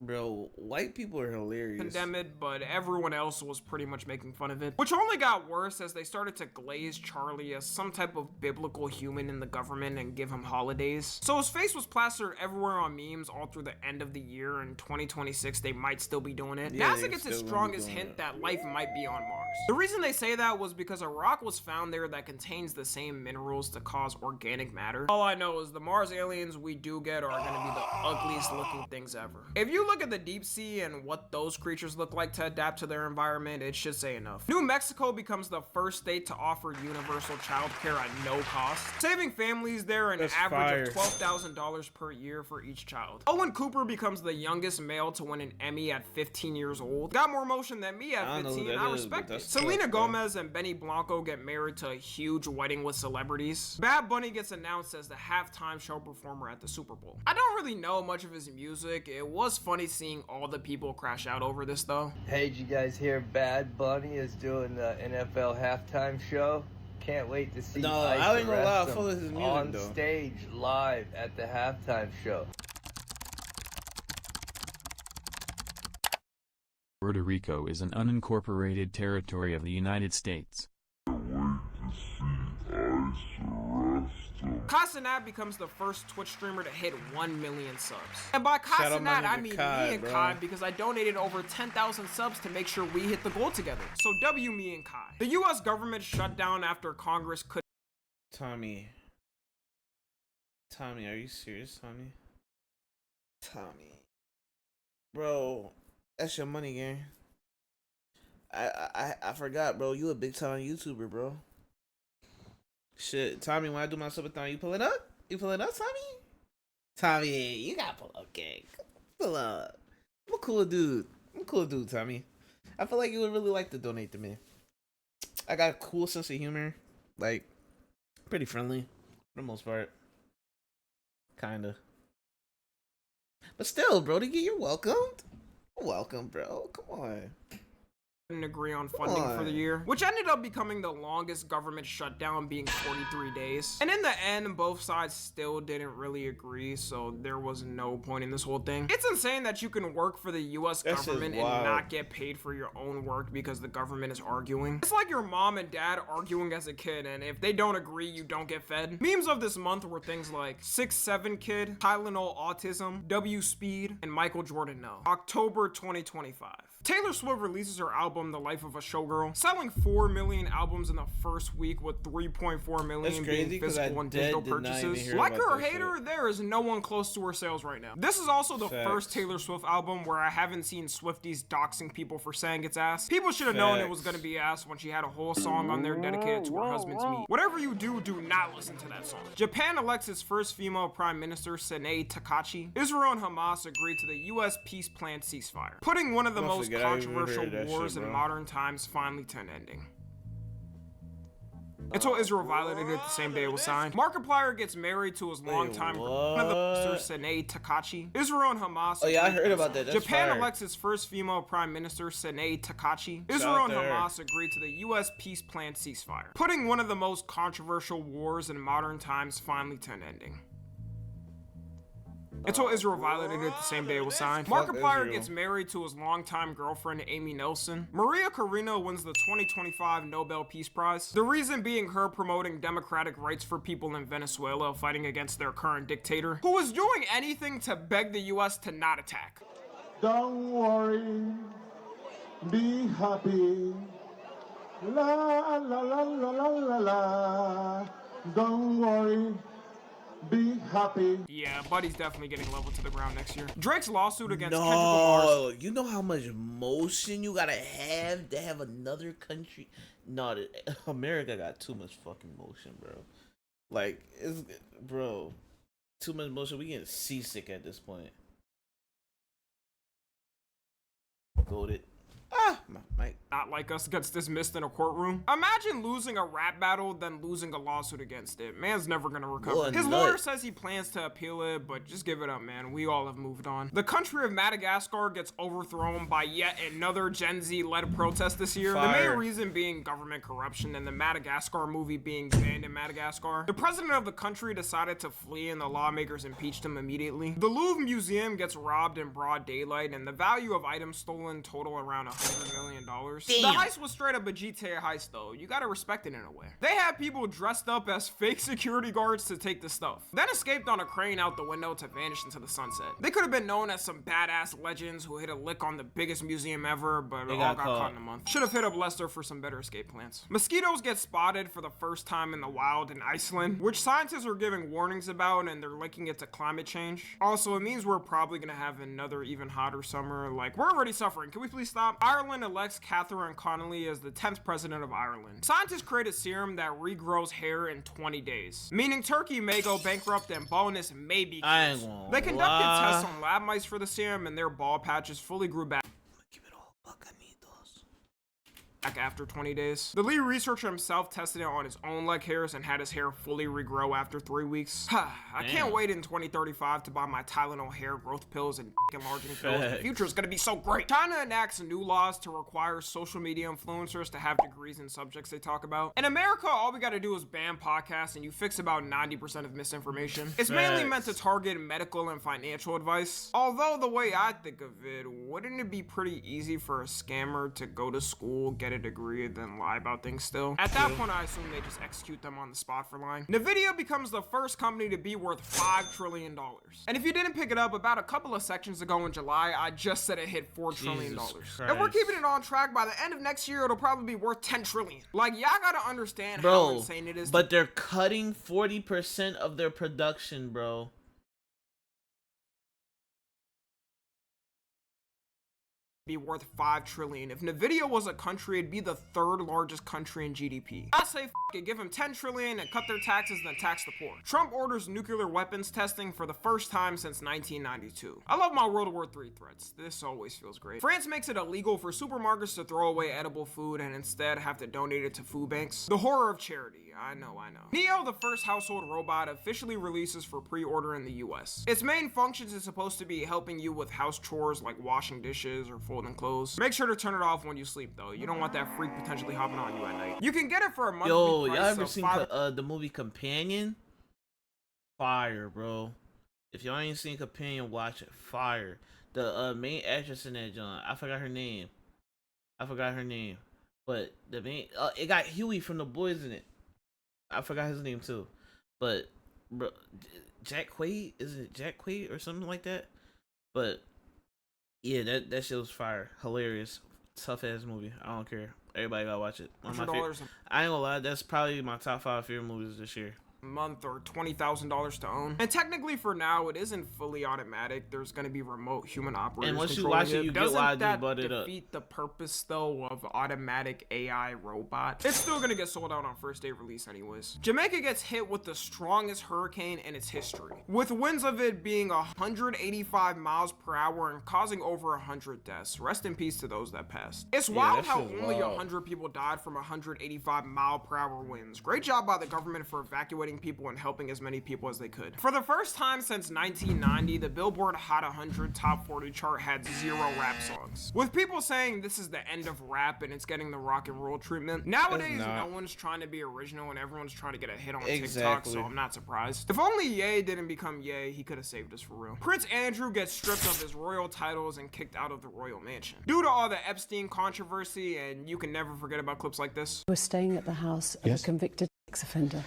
Bro, white people are hilarious. Condemn it, but everyone else was pretty much making fun of it. Which only got worse as they started to glaze Charlie as some type of biblical human in the government and give him holidays. So his face was plastered everywhere on memes all through the end of the year. In 2026, they might still be doing it. Yeah, NASA gets its strongest hint that life might be on Mars. The reason they say that was because a rock was found there that contains the same minerals to cause organic matter. All I know is the Mars aliens we do get are gonna be the ugliest looking things ever. If you look at the deep sea and what those creatures look like to adapt to their environment, it should say enough. New Mexico becomes the first state to offer universal child care at no cost, saving families there an average of $12,000 per year for each child. Owen Cooper becomes the youngest male to win an Emmy at 15 years old. Got more motion than me at 15, and I respect it. Selena Gomez and Benny Blanco get married to a huge wedding with celebrities. Bad Bunny gets announced as the halftime show performer at the Super Bowl. I don't really know much of his music. It was funny seeing all the people crash out over this though. Hey, did you guys hear Bad Bunny is doing the NFL halftime show? Can't wait to see I ain't gonna lie, I follow his music on stage live at the halftime show. Puerto Rico is an unincorporated territory of the United States. Casanat becomes the first Twitch streamer to hit 1 million subs. And by Casanat, I mean me and Kai, because I donated over 10,000 subs to make sure we hit the goal together. So W me and Kai. The US government shut down after Congress could— Tommy, are you serious, Tommy? Bro, that's your money, gang. I forgot, bro. You a big time YouTuber, bro. Shit, Tommy, when I do my subathon, you pulling up? You pulling up, Tommy? Tommy, you gotta pull up, gang. Pull up. I'm a cool dude. Tommy. I feel like you would really like to donate to me. I got a cool sense of humor. Like, pretty friendly for the most part. Kinda. But still, bro, you're welcomed. Welcome, bro. Come on. Didn't agree on funding for the year, which ended up becoming the longest government shutdown, being 43 days. And in the end, both sides still didn't really agree, so there was no point in this whole thing. It's insane that you can work for the US government and not get paid for your own work because the government is arguing. It's like your mom and dad arguing as a kid, and if they don't agree, you don't get fed. Memes of this month were things like 6'7" kid, Tylenol autism, W speed, and Michael Jordan no. October 2025. Taylor Swift releases her album, The Life of a Showgirl, selling 4 million albums in the first week with 3.4 million being physical and digital purchases. Like her or hate her, there is no one close to her sales right now. This is also the first Taylor Swift album where I haven't seen Swifties doxing people for saying it's ass. People should have known it was gonna be ass when she had a whole song on there dedicated to her husband's meat. Whatever you do, do not listen to that song. Japan elects its first female prime minister, 隣Takachi. Israel and Hamas agreed to the US peace plan ceasefire, putting one of the most controversial wars in modern times finally to an ending. Until Israel violated it the same day it was signed. Markiplier gets married to his longtime one of the 隣Takachi. Israel and Hamas. Oh yeah, I heard about that. That's Japan fire. elects its first female prime minister, 隣Takachi. Israel and Hamas agreed to the US peace plan ceasefire, putting one of the most controversial wars in modern times finally to an ending. Until Israel violated it the same day it was signed. Markiplier gets married to his longtime girlfriend, Amy Nelson. Maria Carino wins the 2025 Nobel Peace Prize. The reason being her promoting democratic rights for people in Venezuela fighting against their current dictator, who was doing anything to beg the US to not attack. Don't worry, be happy. La la la la la la la. Don't worry. Be happy. Yeah, Buddy's definitely getting leveled to the ground next year. Drake's lawsuit against Kendrick Lamar. You know how much motion you gotta have to have another country? No, America got too much fucking motion, bro. Like, bro, too much motion. We getting seasick at this point. Goated. Mike. Not like us gets dismissed in a courtroom. Imagine losing a rap battle, then losing a lawsuit against it. Man's never gonna recover. His lawyer says he plans to appeal it, but just give it up, man. We all have moved on. The country of Madagascar gets overthrown by yet another Gen Z-led protest this year. The main reason being government corruption and the Madagascar movie being banned in Madagascar. The president of the country decided to flee and the lawmakers impeached him immediately. The Louvre Museum gets robbed in broad daylight and the value of items stolen total around $100 million. The heist was straight up a GTA heist though. You gotta respect it in a way. They had people dressed up as fake security guards to take the stuff, then escaped on a crane out the window to vanish into the sunset. They could have been known as some badass legends who hit a lick on the biggest museum ever, but all got caught in a month. Should have hit up Lester for some better escape plans. Mosquitoes get spotted for the first time in the wild in Iceland, which scientists are giving warnings about, and they're linking it to climate change. Also, it means we're probably gonna have another even hotter summer. Like, we're already suffering. Can we please stop? Ireland elects Catherine Connolly as the 10th president of Ireland. Scientists create a serum that regrows hair in 20 days, meaning Turkey may go bankrupt and baldness may be cursed. They conducted tests on lab mice for the serum and their bald patches fully grew back after 20 days. The lead researcher himself tested it on his own leg hairs and had his hair fully regrow after 3 weeks. I can't wait in 2035 to buy my Tylenol hair growth pills and enlarging pills. The future is gonna be so great. China enacts new laws to require social media influencers to have degrees in subjects they talk about. In America, all we gotta do is ban podcasts and you fix about 90% of misinformation. It's mainly meant to target medical and financial advice. Although the way I think of it, wouldn't it be pretty easy for a scammer to go to school, get a degree, and then lie about things still? At that point, I assume they just execute them on the spot for lying. Nvidia becomes the first company to be worth $5 trillion. And if you didn't pick it up, about a couple of sections ago in July, I just said it hit $4 trillion. If we're keeping it on track, by the end of next year, it'll probably be worth $10 trillion. Like, y'all gotta understand how insane it is. But they're cutting 40% of their production, bro. be worth $5 trillion. If Nvidia was a country, it'd be the 3rd largest country in GDP. I say f it, give them $10 trillion and cut their taxes and then tax the poor. Trump orders nuclear weapons testing for the first time since 1992. I love my World War III threats. This always feels great. France makes it illegal for supermarkets to throw away edible food and instead have to donate it to food banks. The horror of charity. I know. Neo, the first household robot, officially releases for pre-order in the US. Its main functions is supposed to be helping you with house chores like washing dishes or folding clothes. Make sure to turn it off when you sleep though. You don't want that freak potentially hopping on you at night. You can get it for a monthly Yo, price y'all ever of seen the movie Companion? Fire, bro. If y'all ain't seen Companion, watch it. Fire. The main actress in that John, I forgot her name. But the main it got Huey from The Boys in it. I forgot his name too. But bro, Jack Quaid, is it Jack Quaid or something like that? But yeah, that shit was fire. Hilarious. Tough ass movie. I don't care. Everybody gotta watch it. One of my favorite. I ain't gonna lie, that's probably my top 5 favorite movies this year. Month or $20,000 to own. And technically for now it isn't fully automatic. There's going to be remote human operators. And once you watch it, you get why they bought it up. Doesn't defeat the purpose though of automatic AI robot? It's still going to get sold out on first day release anyways. Jamaica gets hit with the strongest hurricane in its history, with winds of it being 185 miles per hour and causing over 100 deaths. Rest in peace to those that passed. It's wild how only 100 people died from 185 mile per hour winds. Great job by the government for evacuating people and helping as many people as they could. For the first time since 1990, the Billboard Hot 100 Top 40 chart had 0 rap songs, with people saying this is the end of rap and it's getting the rock and roll treatment. Nowadays, no one's trying to be original and everyone's trying to get a hit on TikTok, so I'm not surprised. If only Ye didn't become Ye, he could have saved us for real. Prince Andrew gets stripped of his royal titles and kicked out of the royal mansion due to all the Epstein controversy, and you can never forget about clips like this. We're staying at the house of a convicted sex offender.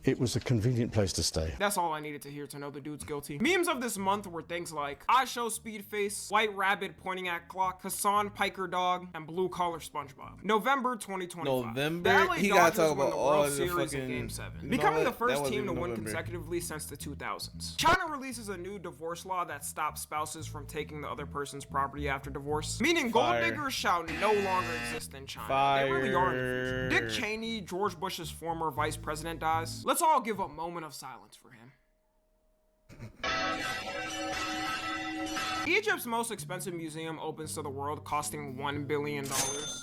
It was a convenient place to stay. That's all I needed to hear to know the dude's guilty. Memes of this month were things like I Show Speed Face, White Rabbit pointing at clock, Hassan Piker Dog, and Blue Collar SpongeBob. November 2025. He got to talk about all the series fucking in Game 7, becoming the first team to win consecutively since the 2000s. China releases a new divorce law that stops spouses from taking the other person's property after divorce, meaning gold diggers shall no longer exist in China. They really are in the future. Dick Cheney, George Bush's former vice president, dies. Let's all give a moment of silence for him. Egypt's most expensive museum opens to the world, costing $1 billion,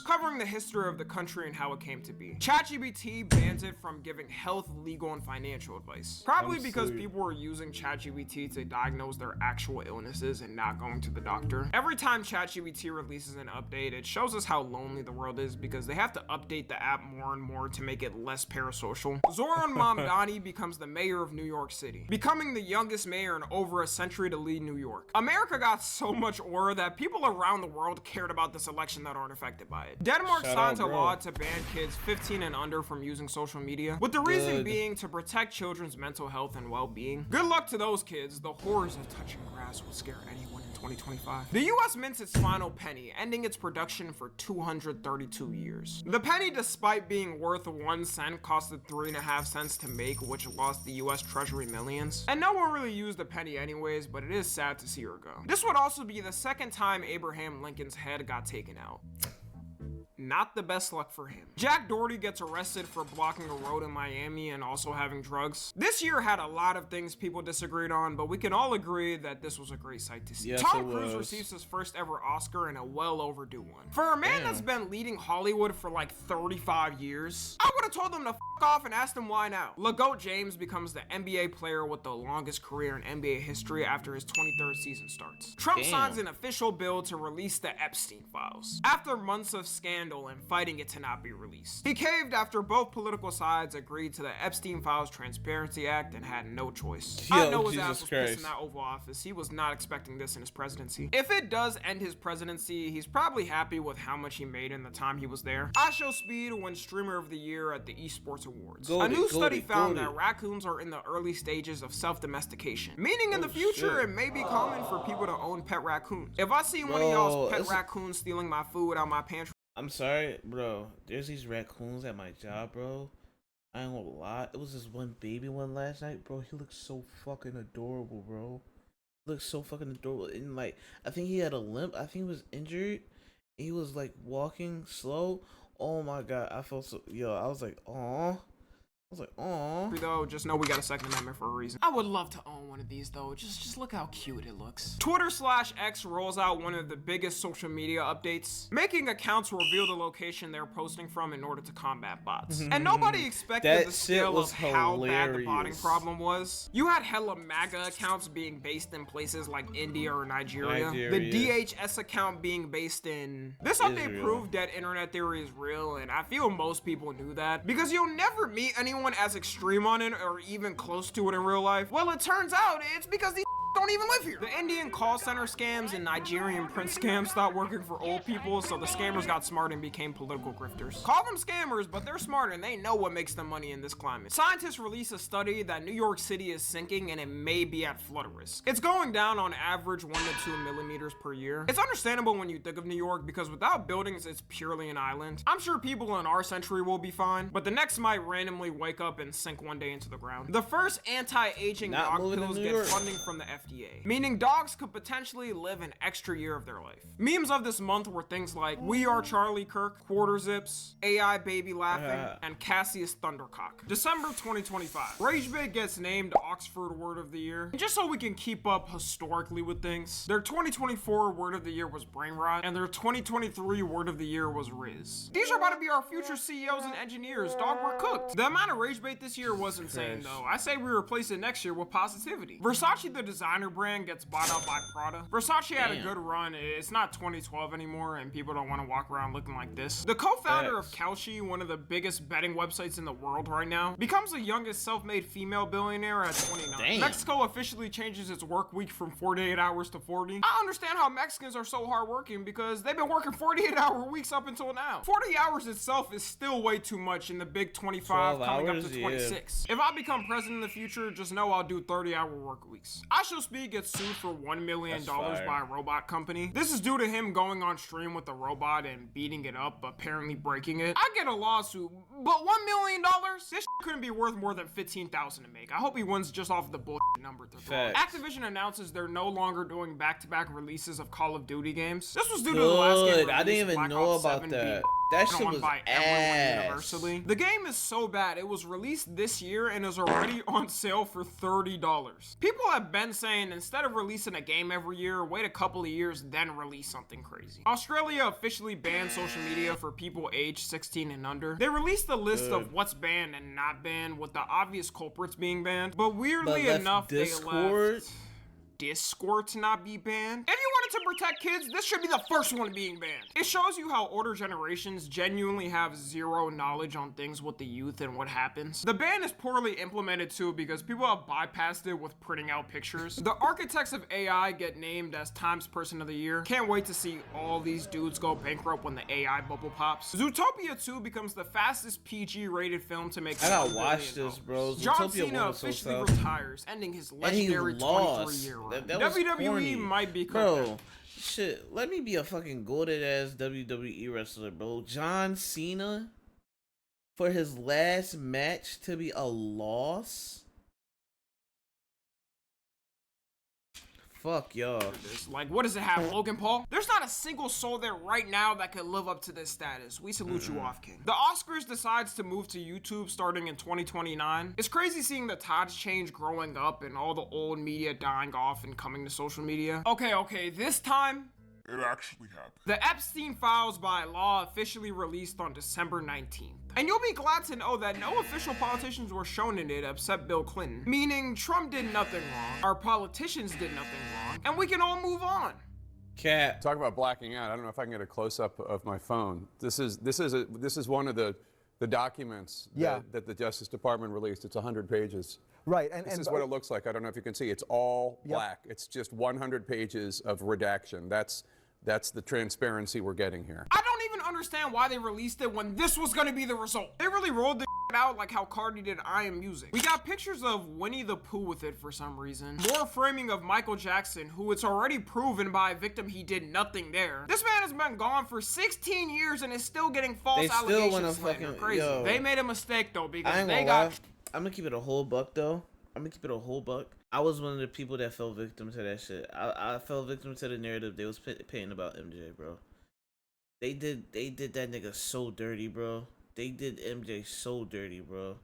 covering the history of the country and how it came to be. ChatGPT bans it from giving health, legal, and financial advice. Probably because people were using ChatGPT to diagnose their actual illnesses and not going to the doctor. Every time ChatGPT releases an update, it shows us how lonely the world is because they have to update the app more and more to make it less parasocial. Zoran Mamdani becomes the mayor of New York City, becoming the youngest mayor in over a century to lead New York. America got so much aura that people around the world cared about this election that aren't affected by it. Denmark signed a law to ban kids 15 and under from using social media, with the reason being to protect children's mental health and well-being. Good luck to those kids. The horrors of touching grass will scare anyone in 2025. The US mints its final penny, ending its production for 232 years. The penny, despite being worth 1 cent, costed 3.5 cents to make, which lost the US Treasury millions. And no one really used the penny anyways, but it is sad to see her go. This would also be the second time Abraham Lincoln's head got taken out. Not the best luck for him. Jack Doherty gets arrested for blocking a road in Miami and also having drugs. This year had a lot of things people disagreed on, but we can all agree that this was a great sight to see. Yes, Tom Cruise receives his first ever Oscar, and a well overdue one. For a man that's been leading Hollywood for like 35 years, I would have told him to f off and asked him why now. ԼeGoat James becomes the NBA player with the longest career in NBA history after his 23rd season starts. Trump signs an official bill to release the Epstein files after months of scandal and fighting it to not be released. He caved after both political sides agreed to the Epstein Files Transparency Act and had no choice. I know his ass was pissed in that Oval Office. He was not expecting this in his presidency. If it does end his presidency, he's probably happy with how much he made in the time he was there. I Show Speed wins Streamer of the Year at the Esports Awards. A new study found that raccoons are in the early stages of self-domestication, meaning in the future it may be common for people to own pet raccoons. If I see one of y'all's pet raccoons stealing my food out my pantry, I'm sorry, bro. There's these raccoons at my job, bro. I ain't gonna lie. It was this one baby one last night, bro. He looks so fucking adorable, bro. looked so fucking adorable. And like, I think he had a limp. I think he was injured. He was like walking slow. Oh my god, I felt so. Yo, I was like, aw. I was like, aw. Though, just know we got a Second Amendment for a reason. I would love to own one of these though. Just look how cute it looks. Twitter/X rolls out one of the biggest social media updates, making accounts reveal the location they're posting from in order to combat bots. And nobody expected the scale of how bad the botting problem was. You had hella MAGA accounts being based in places like India or Nigeria. The DHS account being based in... This update proved that internet theory is real, and I feel most people knew that, because you'll never meet anyone as extreme on it or even close to it in real life. Well, it turns out it's because these don't even live here. The Indian call center scams and Nigerian print scams stopped working for old people, so the scammers got smart and became political grifters. Call them scammers, but they're smart and they know what makes them money in this climate. Scientists released a study that New York City is sinking and it may be at flood risk. It's going down on average 1 to 2 millimeters per year. It's understandable when you think of New York because without buildings, it's purely an island. I'm sure people in our century will be fine, but the next might randomly wake up and sink one day into the ground. The first anti-aging dog pills get funding from the FDA, meaning dogs could potentially live an extra year of their life. Memes of this month were things like "We Are Charlie Kirk," "Quarter Zips," "AI Baby Laughing," and "Cassius Thundercock." December 2025. RageBait gets named Oxford Word of the Year. And just so we can keep up historically with things, their 2024 Word of the Year was Brain Rot, and their 2023 Word of the Year was Riz. These are about to be our future CEOs and engineers, dog, we're cooked. The amount of RageBait this year was insane though. I say we replace it next year with positivity. Versace, the designer brand, gets bought out by Prada. Versace had a good run. It's not 2012 anymore and people don't want to walk around looking like this. The co-founder of дэлʀᴜ, one of the biggest betting websites in the world right now, becomes the youngest self-made female billionaire at 29. Damn. Mexico officially changes its work week from 48 hours to 40. I understand how Mexicans are so hardworking because they've been working 48-hour weeks up until now. 40 hours itself is still way too much in the big 25 coming up to 26. If I become president in the future, just know I'll do 30-hour work weeks. I Shall Speed gets sued for $1 million by a robot company. This is due to him going on stream with the robot and beating it up, apparently breaking it. I get a lawsuit, but $1 million? This couldn't be worth more than $15,000 to make. I hope he wins just off the bullshit number they're throwing. Activision announces they're no longer doing back-to-back releases of Call of Duty games. This was due to the last game release, I didn't even know about that. That shit was ass. Universally. The game is so bad, it was released this year and is already on sale for $30. People have been saying instead of releasing a game every year, wait a couple of years, then release something crazy. Australia officially banned social media for people aged 16 and under. They released a list of what's banned and not banned, with the obvious culprits being banned. But weirdly enough, they left Discord to not be banned. If you wanted to protect kids, this should be the first one being banned. It shows you how older generations genuinely have zero knowledge on things with the youth and what happens. The ban is poorly implemented too because people have bypassed it with printing out pictures. The architects of AI get named as Times Person of the Year. Can't wait to see all these dudes go bankrupt when the AI bubble pops. Zootopia 2 becomes the fastest PG rated film to make. I gotta watch this, bro. John Cena officially retires, ending his legendary 23-year run. That WWE corny. might be bro. Shit, let me be a fucking goated ass WWE wrestler, bro. John Cena for his last match to be a loss. Fuck y'all. Like, what does it have, Logan Paul? There's not a single soul there right now that could live up to this status. We salute you off, King. The Oscars decides to move to YouTube starting in 2029. It's crazy seeing the tides change growing up and all the old media dying off and coming to social media. Okay, this time, it actually happened. The Epstein Files by law officially released on December 19th. And you'll be glad to know that no official politicians were shown in it except Bill Clinton. Meaning Trump did nothing wrong, our politicians did nothing wrong, and we can all move on. Cat. Talk about blacking out. I don't know if I can get a close-up of my phone. This is one of the documents that the Justice Department released. It's 100 pages. Right, this is what it looks like. I don't know if you can see. It's all black. It's just 100 pages of redaction. That's the transparency we're getting here. I don't even understand why they released it when this was gonna be the result. They really rolled the out like how Cardi did I Am Music. We got pictures of Winnie the Pooh with it for some reason. More framing of Michael Jackson, who it's already proven by a victim he did nothing there. This man has been gone for 16 years and is still getting false allegations slandered. Crazy. They made a mistake though because they got... I'm gonna keep it a whole buck though. I'm gonna keep it a whole buck. I was one of the people that fell victim to that shit. I fell victim to the narrative they was painting about MJ, bro. They did that nigga so dirty, bro. They did MJ so dirty, bro.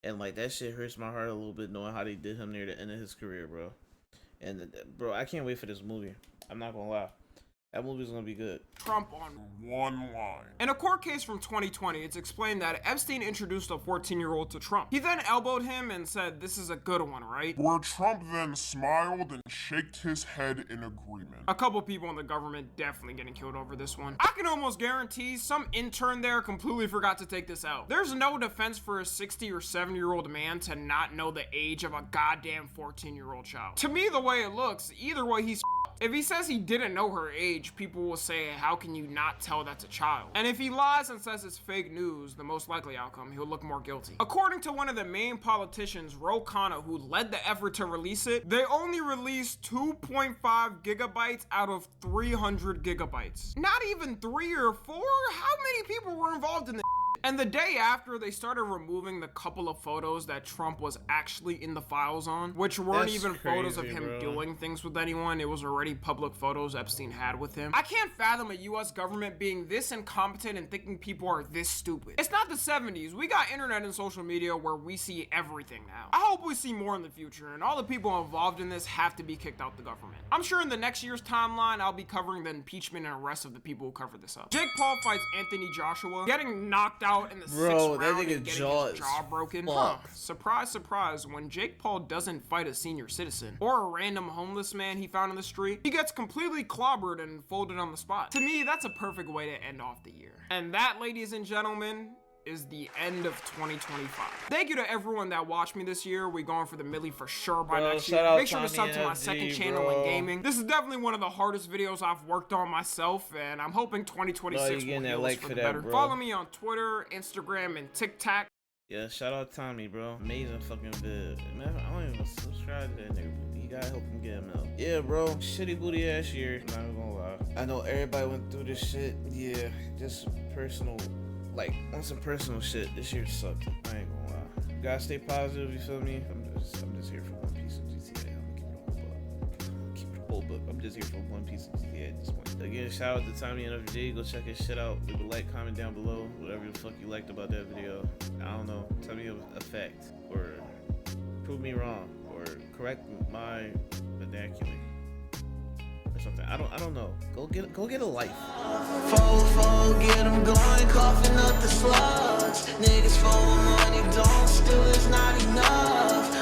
And like that shit hurts my heart a little bit knowing how they did him near the end of his career, bro. And bro, I can't wait for this movie. I'm not gonna lie. That movie's gonna be good. Trump on one line. In a court case from 2020, it's explained that Epstein introduced a 14-year-old to Trump. He then elbowed him and said, "This is a good one, right?" Where Trump then smiled and shaked his head in agreement. A couple people in the government definitely getting killed over this one. I can almost guarantee some intern there completely forgot to take this out. There's no defense for a 60 or 70-year-old man to not know the age of a goddamn 14-year-old child. To me, the way it looks, either way he's if he says he didn't know her age, people will say, how can you not tell that's a child? And if he lies and says it's fake news, the most likely outcome, he'll look more guilty. According to one of the main politicians, Ro Khanna, who led the effort to release it, they only released 2.5 gigabytes out of 300 gigabytes. Not even 3 or 4? How many people were involved in this? And the day after, they started removing the couple of photos that Trump was actually in the files on, which weren't even photos of him doing things with anyone. It was already public photos Epstein had with him. I can't fathom a US government being this incompetent and thinking people are this stupid. It's not the 70s. We got internet and social media where we see everything now. I hope we see more in the future, and all the people involved in this have to be kicked out the government. I'm sure in the next year's timeline, I'll be covering the impeachment and arrest of the people who covered this up. Jake Paul fights Anthony Joshua, getting knocked out in the 6th round and getting his jaw broken. Surprise, surprise, when Jake Paul doesn't fight a senior citizen or a random homeless man he found in the street, he gets completely clobbered and folded on the spot. To me, that's a perfect way to end off the year. And that, ladies and gentlemen, is the end of 2025. Thank you to everyone that watched me this year. We going for the milli for sure by next year. Make sure to sub to my second channel in gaming. This is definitely one of the hardest videos I've worked on myself, and I'm hoping 2026 will heal us for the better. Follow me on Twitter, Instagram, and TikTok. Yeah, shout out Tommy, bro. Amazing fucking vid. Man, I don't even subscribe to that nigga. You gotta help him get him out. Yeah, bro. Shitty booty ass year. Not even gonna lie. I know everybody went through this shit. Yeah, just personal. Like, on some personal shit, this year sucked. I ain't gonna lie. You gotta stay positive, you feel me? I'm just here for one piece of GTA. I'm gonna keep it a whole book. I'm just here for one piece of GTA at this point. Again, shout out to Tommy and FJ. Go check his shit out. Leave a like, comment down below. Whatever the fuck you liked about that video. I don't know. Tell me a fact. Or prove me wrong. Or correct my vernacular. Something. I don't know. Go get a life. Get them going, coughing up the slugs. Niggas for money, don't steal, it's not enough.